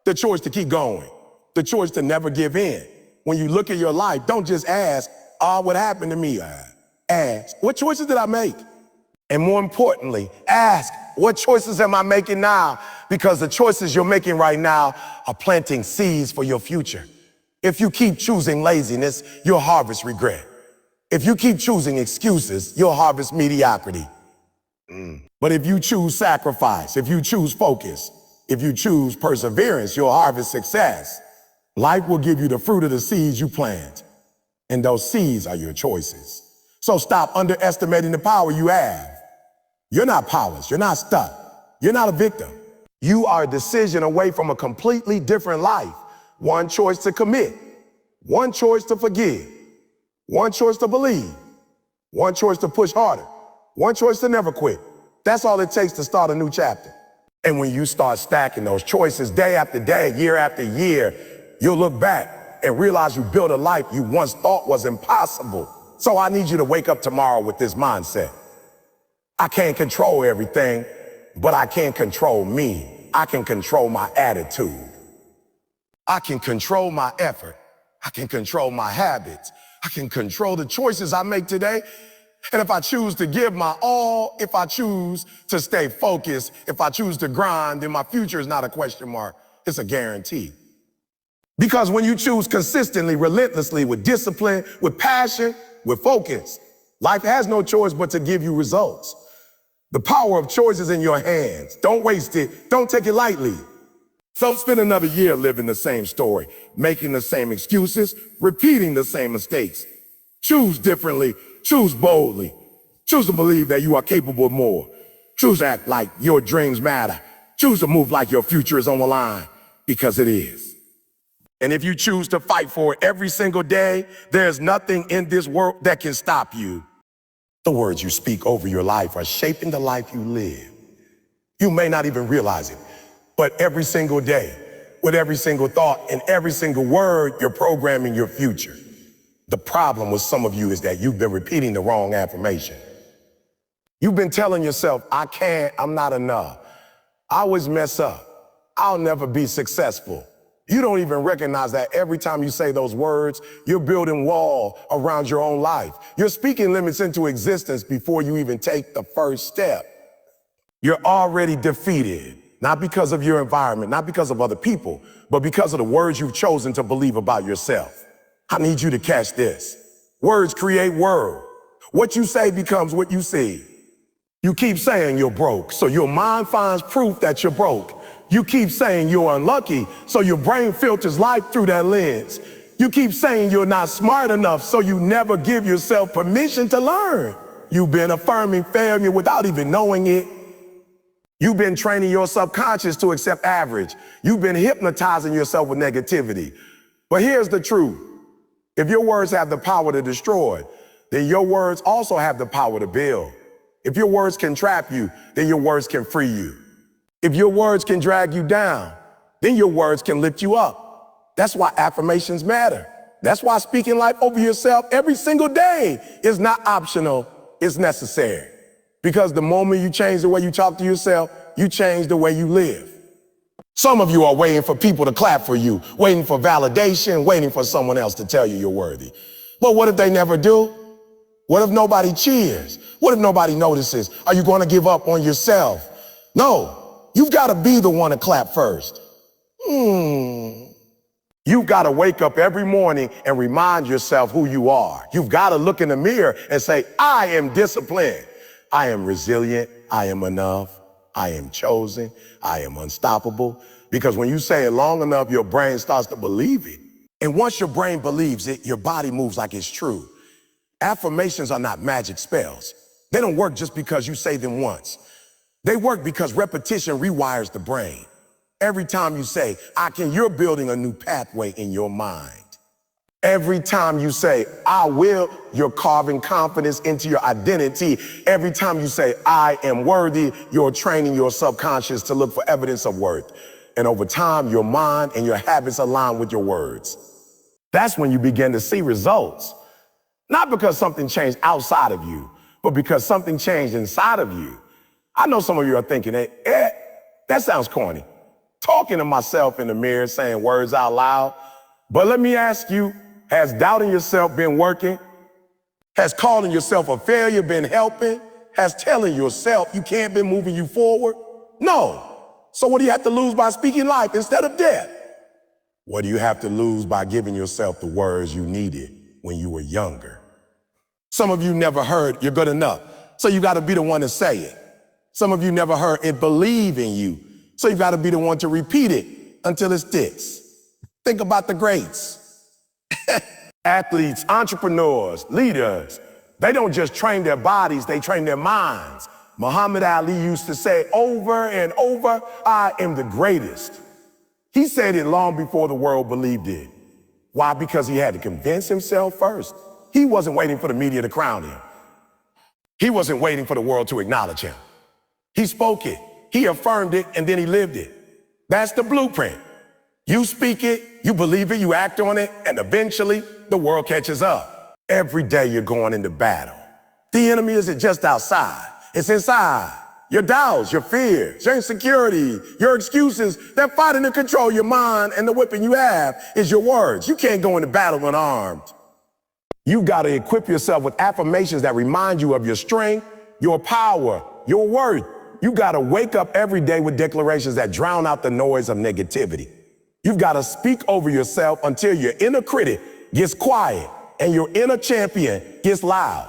the choice to keep going, the choice to never give in. When you look at your life, don't just ask, what happened to me? Ask, what choices did I make? And more importantly, ask, what choices am I making now? Because the choices you're making right now are planting seeds for your future. If you keep choosing laziness, you'll harvest regret. If you keep choosing excuses, you'll harvest mediocrity. But if you choose sacrifice, if you choose focus, if you choose perseverance, you'll harvest success. Life will give you the fruit of the seeds you plant. And those seeds are your choices. So stop underestimating the power you have. You're not powerless. You're not stuck. You're not a victim. You are a decision away from a completely different life. One choice to commit. One choice to forgive. One choice to believe. One choice to push harder. One choice to never quit. That's all it takes to start a new chapter. And when you start stacking those choices day after day, year after year, you'll look back and realize you built a life you once thought was impossible. So I need you to wake up tomorrow with this mindset. I can't control everything, but I can control me. I can control my attitude. I can control my effort. I can control my habits. I can control the choices I make today. And if I choose to give my all, if I choose to stay focused, if I choose to grind, then my future is not a question mark. It's a guarantee. Because when you choose consistently, relentlessly, with discipline, with passion, with focus, life has no choice but to give you results. The power of choice is in your hands. Don't waste it. Don't take it lightly. Don't spend another year living the same story, making the same excuses, repeating the same mistakes. Choose differently. Choose boldly. Choose to believe that you are capable of more. Choose to act like your dreams matter. Choose to move like your future is on the line, because it is. And if you choose to fight for it every single day, there's nothing in this world that can stop you. The words you speak over your life are shaping the life you live. You may not even realize it, but every single day, with every single thought and every single word, you're programming your future. The problem with some of you is that you've been repeating the wrong affirmation. You've been telling yourself, I can't, I'm not enough. I always mess up. I'll never be successful. You don't even recognize that every time you say those words, you're building wall around your own life. You're speaking limits into existence before you even take the first step. You're already defeated, not because of your environment, not because of other people, but because of the words you've chosen to believe about yourself. I need you to catch this. Words create world. What you say becomes what you see. You keep saying you're broke, so your mind finds proof that you're broke. You keep saying you're unlucky, so your brain filters life through that lens. You keep saying you're not smart enough, so you never give yourself permission to learn. You've been affirming failure without even knowing it. You've been training your subconscious to accept average. You've been hypnotizing yourself with negativity. But here's the truth. If your words have the power to destroy, then your words also have the power to build. If your words can trap you, then your words can free you. If your words can drag you down, then your words can lift you up. That's why affirmations matter. That's why speaking life over yourself every single day is not optional, it's necessary. Because the moment you change the way you talk to yourself, you change the way you live. Some of you are waiting for people to clap for you, waiting for validation, waiting for someone else to tell you you're worthy. But what if they never do? What if nobody cheers? What if nobody notices? Are you going to give up on yourself? No. You've got to be the one to clap first. You've got to wake up every morning and remind yourself who you are. You've got to look in the mirror and say, I am disciplined. I am resilient. I am enough. I am chosen. I am unstoppable. Because when you say it long enough, your brain starts to believe it. And once your brain believes it, your body moves like it's true. Affirmations are not magic spells. They don't work just because you say them once. They work because repetition rewires the brain. Every time you say, I can, you're building a new pathway in your mind. Every time you say, I will, you're carving confidence into your identity. Every time you say, I am worthy, you're training your subconscious to look for evidence of worth. And over time, your mind and your habits align with your words. That's when you begin to see results. Not because something changed outside of you, but because something changed inside of you. I know some of you are thinking, that sounds corny. Talking to myself in the mirror, saying words out loud. But let me ask you, has doubting yourself been working? Has calling yourself a failure been helping? Has telling yourself you can't be moving you forward? No. So what do you have to lose by speaking life instead of death? What do you have to lose by giving yourself the words you needed when you were younger? Some of you never heard you're good enough, so you got to be the one to say it. Some of you never heard it believe in you, so you got to be the one to repeat it until it sticks. Think about the greats. Athletes, entrepreneurs, leaders, they don't just train their bodies, they train their minds. Muhammad Ali used to say over and over, I am the greatest. He said it long before the world believed it. Why? Because he had to convince himself first. He wasn't waiting for the media to crown him. He wasn't waiting for the world to acknowledge him. He spoke it, he affirmed it, and then he lived it. That's the blueprint. You speak it, you believe it, you act on it, and eventually the world catches up. Every day you're going into battle. The enemy isn't just outside, it's inside. Your doubts, your fears, your insecurity, your excuses, they're fighting to control your mind, and the weapon you have is your words. You can't go into battle unarmed. You got to equip yourself with affirmations that remind you of your strength, your power, your worth. You got to wake up every day with declarations that drown out the noise of negativity. You've got to speak over yourself until your inner critic gets quiet and your inner champion gets loud.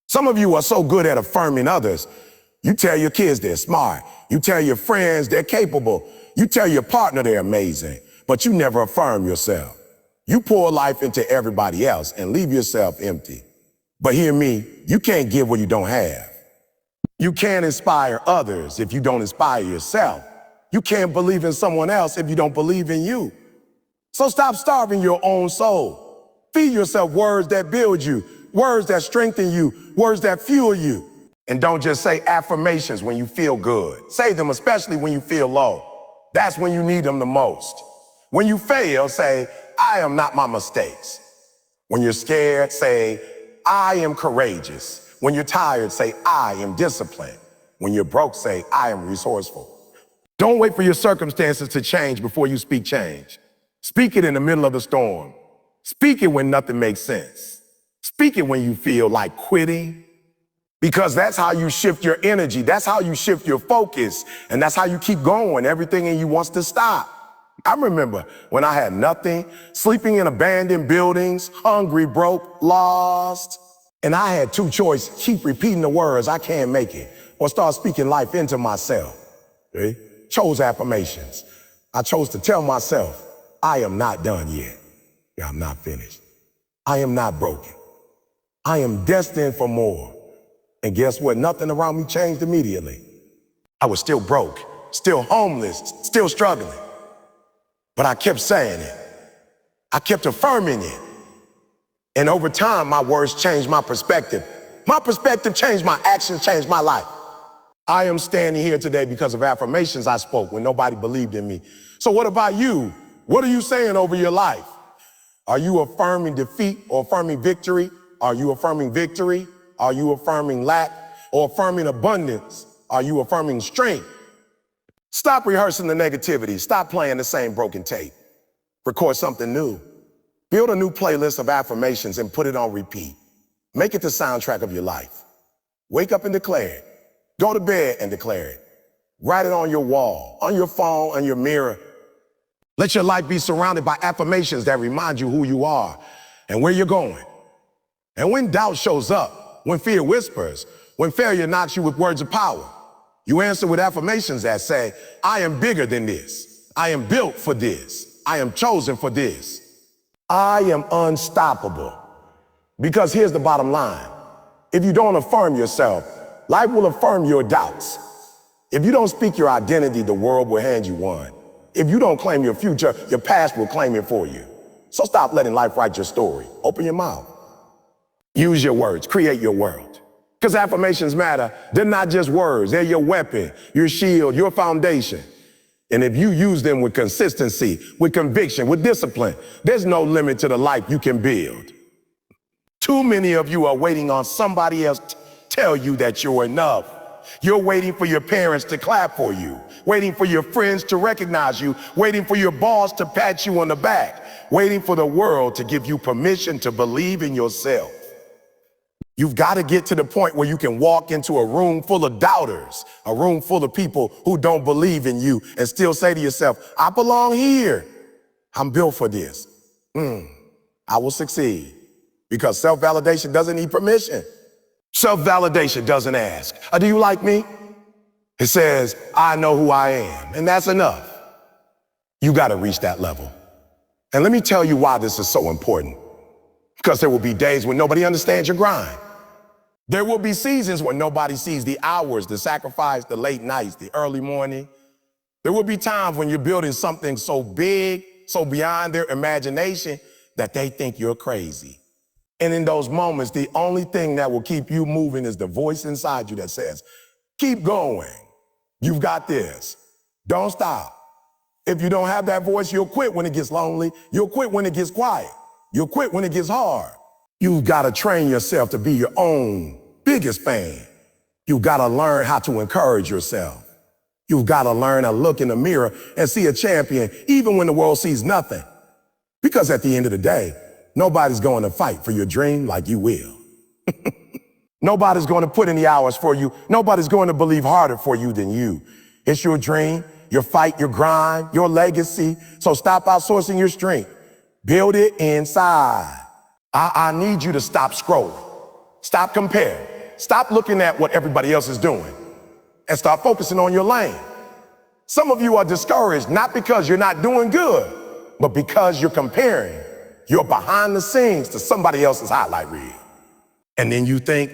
Some of you are so good at affirming others. You tell your kids they're smart. You tell your friends they're capable. You tell your partner they're amazing, but you never affirm yourself. You pour life into everybody else and leave yourself empty. But hear me, you can't give what you don't have. You can't inspire others if you don't inspire yourself. You can't believe in someone else if you don't believe in you. So stop starving your own soul. Feed yourself words that build you, words that strengthen you, words that fuel you. And don't just say affirmations when you feel good. Say them especially when you feel low. That's when you need them the most. When you fail, say, I am not my mistakes. When you're scared, say, I am courageous. When you're tired, say, I am disciplined. When you're broke, say, I am resourceful. Don't wait for your circumstances to change before you speak change. Speak it in the middle of the storm. Speak it when nothing makes sense. Speak it when you feel like quitting. Because that's how you shift your energy. That's how you shift your focus. And that's how you keep going. Everything in you wants to stop. I remember when I had nothing, sleeping in abandoned buildings, hungry, broke, lost. And I had two choices: keep repeating the words, I can't make it, or start speaking life into myself. Okay? Chose affirmations. I chose to tell myself, I am not done yet. I'm not finished. I am not broken. I am destined for more. And guess what? Nothing around me changed immediately. I was still broke, still homeless, still struggling. But I kept saying it. I kept affirming it. And over time, my words changed my perspective. My perspective changed my actions, changed my life. I am standing here today because of affirmations I spoke when nobody believed in me. So what about you? What are you saying over your life? Are you affirming defeat or affirming victory? Are you affirming victory? Are you affirming lack or affirming abundance? Are you affirming strength? Stop rehearsing the negativity. Stop playing the same broken tape. Record something new. Build a new playlist of affirmations and put it on repeat. Make it the soundtrack of your life. Wake up and declare it. Go to bed and declare it. Write it on your wall, on your phone, on your mirror. Let your life be surrounded by affirmations that remind you who you are and where you're going. And when doubt shows up, when fear whispers, when failure knocks you with words of power, you answer with affirmations that say, I am bigger than this. I am built for this. I am chosen for this. I am unstoppable. Because here's the bottom line. If you don't affirm yourself, life will affirm your doubts. If you don't speak your identity, the world will hand you one. If you don't claim your future, your past will claim it for you. So stop letting life write your story. Open your mouth. Use your words. Create your world. Because affirmations matter. They're not just words. They're your weapon, your shield, your foundation. And if you use them with consistency, with conviction, with discipline, there's no limit to the life you can build. Too many of you are waiting on somebody else to tell you that you're enough. You're waiting for your parents to clap for you, waiting for your friends to recognize you, waiting for your boss to pat you on the back, waiting for the world to give you permission to believe in yourself. You've got to get to the point where you can walk into a room full of doubters, a room full of people who don't believe in you, and still say to yourself, I belong here. I'm built for this. I will succeed. Because self-validation doesn't need permission. Self-validation doesn't ask, do you like me? It says, I know who I am, and that's enough. You got to reach that level. And let me tell you why this is so important. Because there will be days when nobody understands your grind. There will be seasons when nobody sees the hours, the sacrifice, the late nights, the early morning. There will be times when you're building something so big, so beyond their imagination, that they think you're crazy. And in those moments, the only thing that will keep you moving is the voice inside you that says, keep going. You've got this. Don't stop. If you don't have that voice, you'll quit when it gets lonely. You'll quit when it gets quiet. You'll quit when it gets hard. You've got to train yourself to be your own biggest fan. You've got to learn how to encourage yourself. You've got to learn to look in the mirror and see a champion, even when the world sees nothing. Because at the end of the day, nobody's going to fight for your dream like you will. Nobody's going to put in the hours for you. Nobody's going to believe harder for you than you. It's your dream, your fight, your grind, your legacy. So stop outsourcing your strength. Build it inside. I need you to stop scrolling. Stop comparing. Stop looking at what everybody else is doing and start focusing on your lane. Some of you are discouraged, not because you're not doing good, but because you're comparing your behind the scenes to somebody else's highlight reel. And then you think,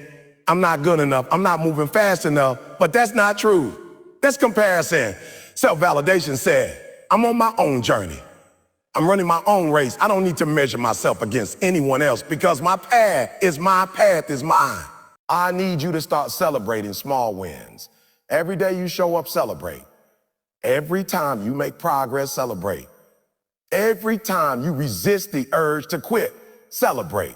I'm not good enough. I'm not moving fast enough. But that's not true. That's comparison. Self-validation said, I'm on my own journey. I'm running my own race. I don't need to measure myself against anyone else because my path is mine. I need you to start celebrating small wins. Every day you show up, celebrate. Every time you make progress, celebrate. Every time you resist the urge to quit, celebrate.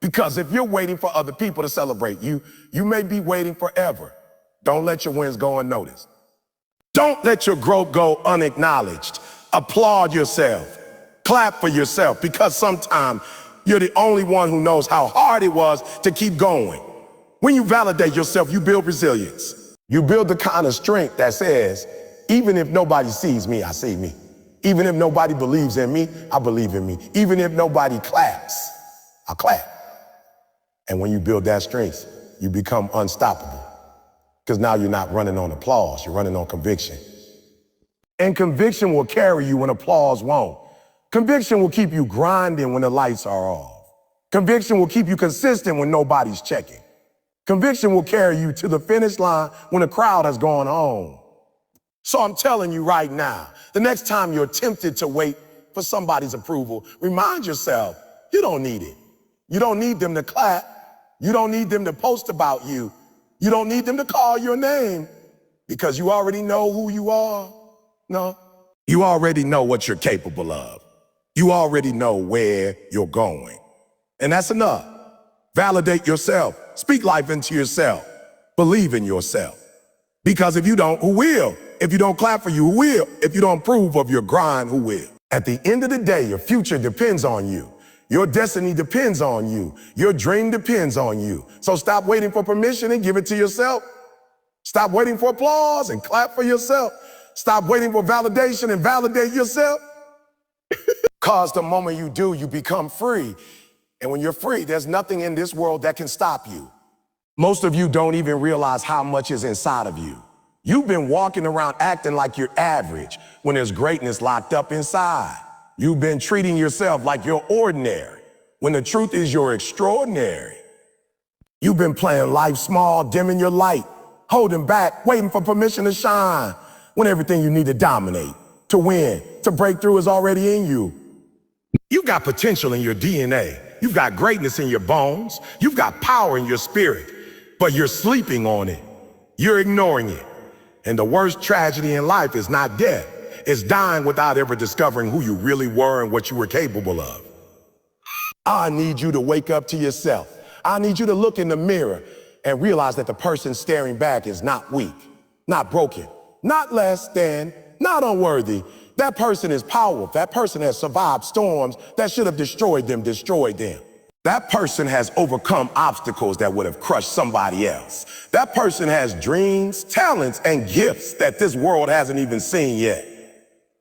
Because if you're waiting for other people to celebrate you, you may be waiting forever. Don't let your wins go unnoticed. Don't let your growth go unacknowledged. Applaud yourself. Clap for yourself, because sometimes you're the only one who knows how hard it was to keep going. When you validate yourself, you build resilience. You build the kind of strength that says, even if nobody sees me, I see me. Even if nobody believes in me, I believe in me. Even if nobody claps, I clap. And when you build that strength, you become unstoppable. Because now you're not running on applause, you're running on conviction. And conviction will carry you when applause won't. Conviction will keep you grinding when the lights are off. Conviction will keep you consistent when nobody's checking. Conviction will carry you to the finish line when the crowd has gone home. So I'm telling you right now, the next time you're tempted to wait for somebody's approval, remind yourself, you don't need it. You don't need them to clap. You don't need them to post about you. You don't need them to call your name because you already know who you are. No, you already know what you're capable of. You already know where you're going. And that's enough. Validate yourself. Speak life into yourself. Believe in yourself. Because if you don't, who will? If you don't clap for you, who will? If you don't approve of your grind, who will? At the end of the day, your future depends on you. Your destiny depends on you. Your dream depends on you. So stop waiting for permission and give it to yourself. Stop waiting for applause and clap for yourself. Stop waiting for validation and validate yourself. Because the moment you do, you become free. And when you're free, there's nothing in this world that can stop you. Most of you don't even realize how much is inside of you. You've been walking around acting like you're average when there's greatness locked up inside. You've been treating yourself like you're ordinary when the truth is you're extraordinary. You've been playing life small, dimming your light, holding back, waiting for permission to shine when everything you need to dominate, to win, to break through is already in you. You've got potential in your DNA. You've got greatness in your bones. You've got power in your spirit, but you're sleeping on it. You're ignoring it. And the worst tragedy in life is not death. It's dying without ever discovering who you really were and what you were capable of. I need you to wake up to yourself. I need you to look in the mirror and realize that the person staring back is not weak, not broken, not less than, not unworthy. That person is powerful. That person has survived storms that should have destroyed them. That person has overcome obstacles that would have crushed somebody else. That person has dreams, talents, and gifts that this world hasn't even seen yet.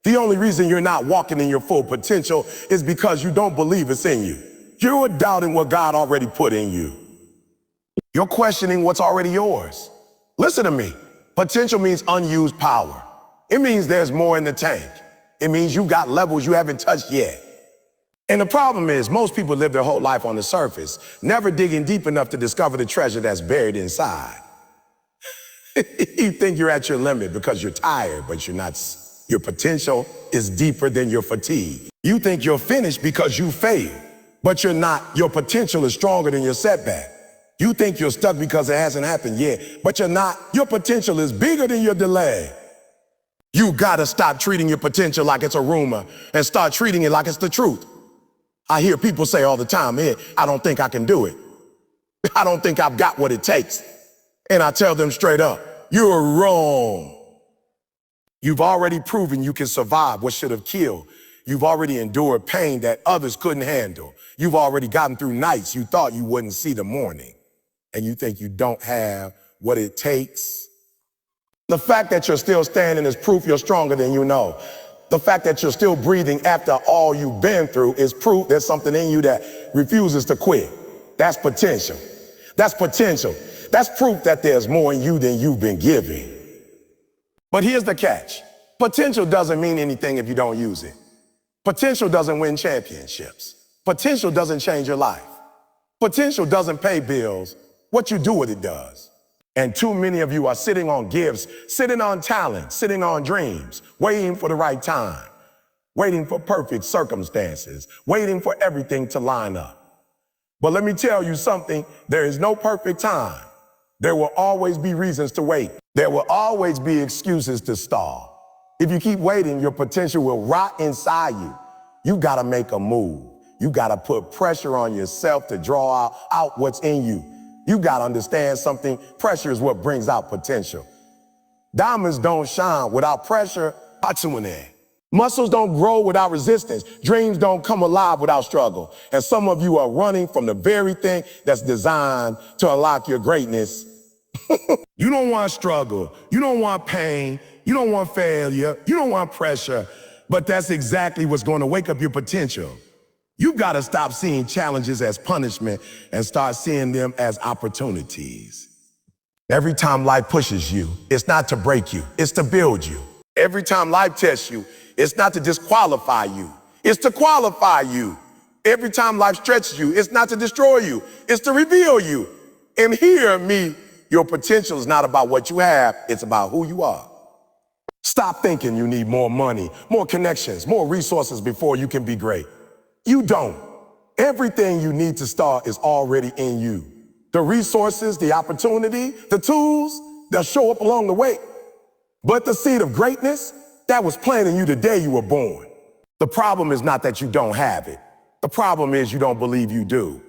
The only reason you're not walking in your full potential is because you don't believe it's in you. You're doubting what God already put in you. You're questioning what's already yours. Listen to me. Potential means unused power. It means there's more in the tank. It means you got levels you haven't touched yet. And the problem is most people live their whole life on the surface, never digging deep enough to discover the treasure that's buried inside. You think you're at your limit because you're tired, but you're not. Your potential is deeper than your fatigue. You think you're finished because you failed, but you're not. Your potential is stronger than your setback. You think you're stuck because it hasn't happened yet, but you're not. Your potential is bigger than your delay. You gotta stop treating your potential like it's a rumor and start treating it like it's the truth. I hear people say all the time, I don't think I can do it. I don't think I've got what it takes. And I tell them straight up, you're wrong. You've already proven you can survive what should have killed. You've already endured pain that others couldn't handle. You've already gotten through nights you thought you wouldn't see the morning. And you think you don't have what it takes. The fact that you're still standing is proof you're stronger than you know. The fact that you're still breathing after all you've been through is proof there's something in you that refuses to quit. That's potential. That's potential. That's proof that there's more in you than you've been given. But here's the catch. Potential doesn't mean anything if you don't use it. Potential doesn't win championships. Potential doesn't change your life. Potential doesn't pay bills. What you do with it does. And too many of you are sitting on gifts, sitting on talent, sitting on dreams, waiting for the right time. waiting for perfect circumstances, waiting for everything to line up. But let me tell you something, there is no perfect time. There will always be reasons to wait. There will always be excuses to stall. If you keep waiting, your potential will rot inside you. You gotta make a move. You gotta put pressure on yourself to draw out what's in you. You gotta understand something, pressure is what brings out potential. Diamonds don't shine without pressure. Muscles don't grow without resistance. Dreams don't come alive without struggle. And some of you are running from the very thing that's designed to unlock your greatness. You don't want struggle. You don't want pain. You don't want failure. You don't want pressure. But that's exactly what's going to wake up your potential. You've got to stop seeing challenges as punishment and start seeing them as opportunities. Every time life pushes you, it's not to break you, it's to build you. Every time life tests you, it's not to disqualify you, it's to qualify you. Every time life stretches you, it's not to destroy you, it's to reveal you. And hear me, your potential is not about what you have, it's about who you are. Stop thinking you need more money, more connections, more resources before you can be great. You don't. Everything you need to start is already in you. The resources, the opportunity, the tools, they'll show up along the way. But the seed of greatness, that was planted in you the day you were born. The problem is not that you don't have it. The problem is you don't believe you do.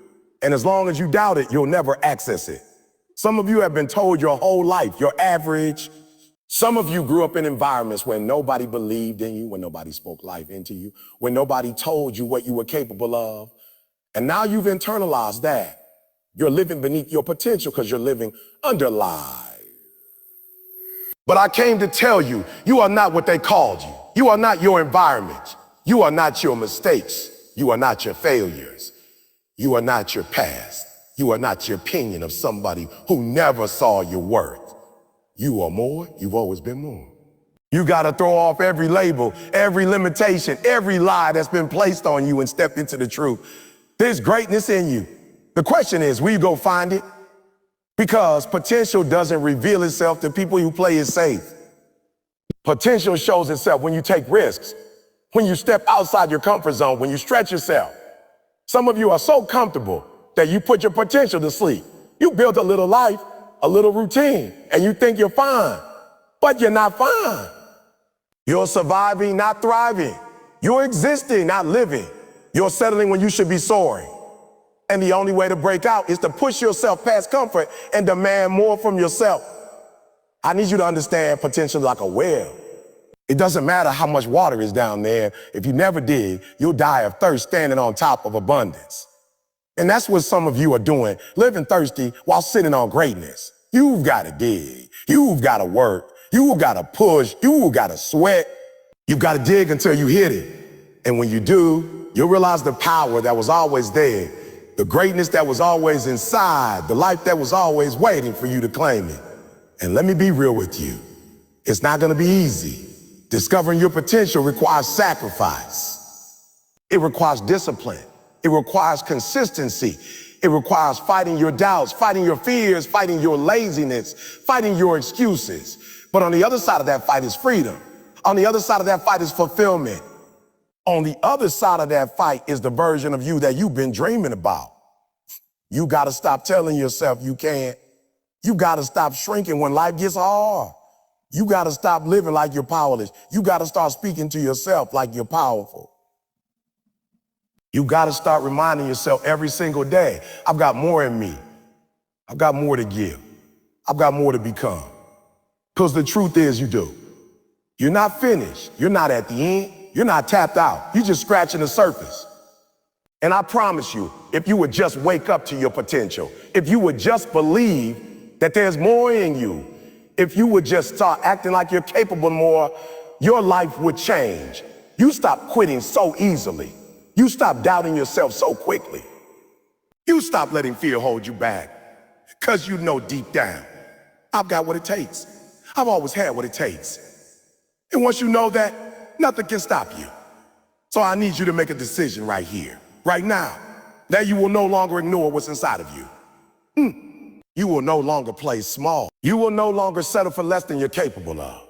And as long as you doubt it, you'll never access it. Some of you have been told your whole life, you're average. Some of you grew up in environments where nobody believed in you, when nobody spoke life into you, when nobody told you what you were capable of. And now you've internalized that. You're living beneath your potential because you're living under lies. But I came to tell you, you are not what they called you. You are not your environment. You are not your mistakes. You are not your failures. You are not your past. You are not your opinion of somebody who never saw your worth. You are more, you've always been more. You gotta throw off every label, every limitation, every lie that's been placed on you and step into the truth. There's greatness in you. The question is, will you go find it? Because potential doesn't reveal itself to people who play it safe. Potential shows itself when you take risks, when you step outside your comfort zone, when you stretch yourself. Some of you are so comfortable that you put your potential to sleep. You built a little life, a little routine, and you think you're fine, but you're not fine. You're surviving, not thriving. You're existing, not living. You're settling when you should be soaring. And the only way to break out is to push yourself past comfort and demand more from yourself. I need you to understand potential like a well. It doesn't matter how much water is down there. If you never dig, you'll die of thirst standing on top of abundance. And that's what some of you are doing, living thirsty while sitting on greatness. You've got to dig. You've got to work. You've got to push. You've got to sweat. You've got to dig until you hit it. And when you do, you'll realize the power that was always there, the greatness that was always inside, the life that was always waiting for you to claim it. And let me be real with you. It's not going to be easy. Discovering your potential requires sacrifice. It requires discipline. It requires consistency. It requires fighting your doubts, fighting your fears, fighting your laziness, fighting your excuses. But on the other side of that fight is freedom. On the other side of that fight is fulfillment. On the other side of that fight is the version of you that you've been dreaming about. You got to stop telling yourself you can't. You got to stop shrinking when life gets hard. You got to stop living like you're powerless. You got to start speaking to yourself like you're powerful. You got to start reminding yourself every single day, I've got more in me. I've got more to give. I've got more to become. Because the truth is you do. You're not finished. You're not at the end. You're not tapped out. You're just scratching the surface. And I promise you, if you would just wake up to your potential, if you would just believe that there's more in you, if you would just start acting like you're capable more, your life would change. You stop quitting so easily. You stop doubting yourself so quickly. You stop letting fear hold you back because you know deep down, I've got what it takes. I've always had what it takes. And once you know that, nothing can stop you. So I need you to make a decision right here, right now, that you will no longer ignore what's inside of you. You will no longer play small. You will no longer settle for less than you're capable of.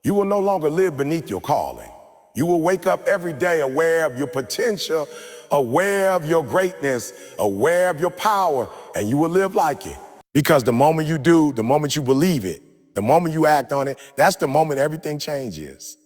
You will no longer live beneath your calling. You will wake up every day aware of your potential, aware of your greatness, aware of your power, and you will live like it. Because the moment you do, the moment you believe it, the moment you act on it, that's the moment everything changes.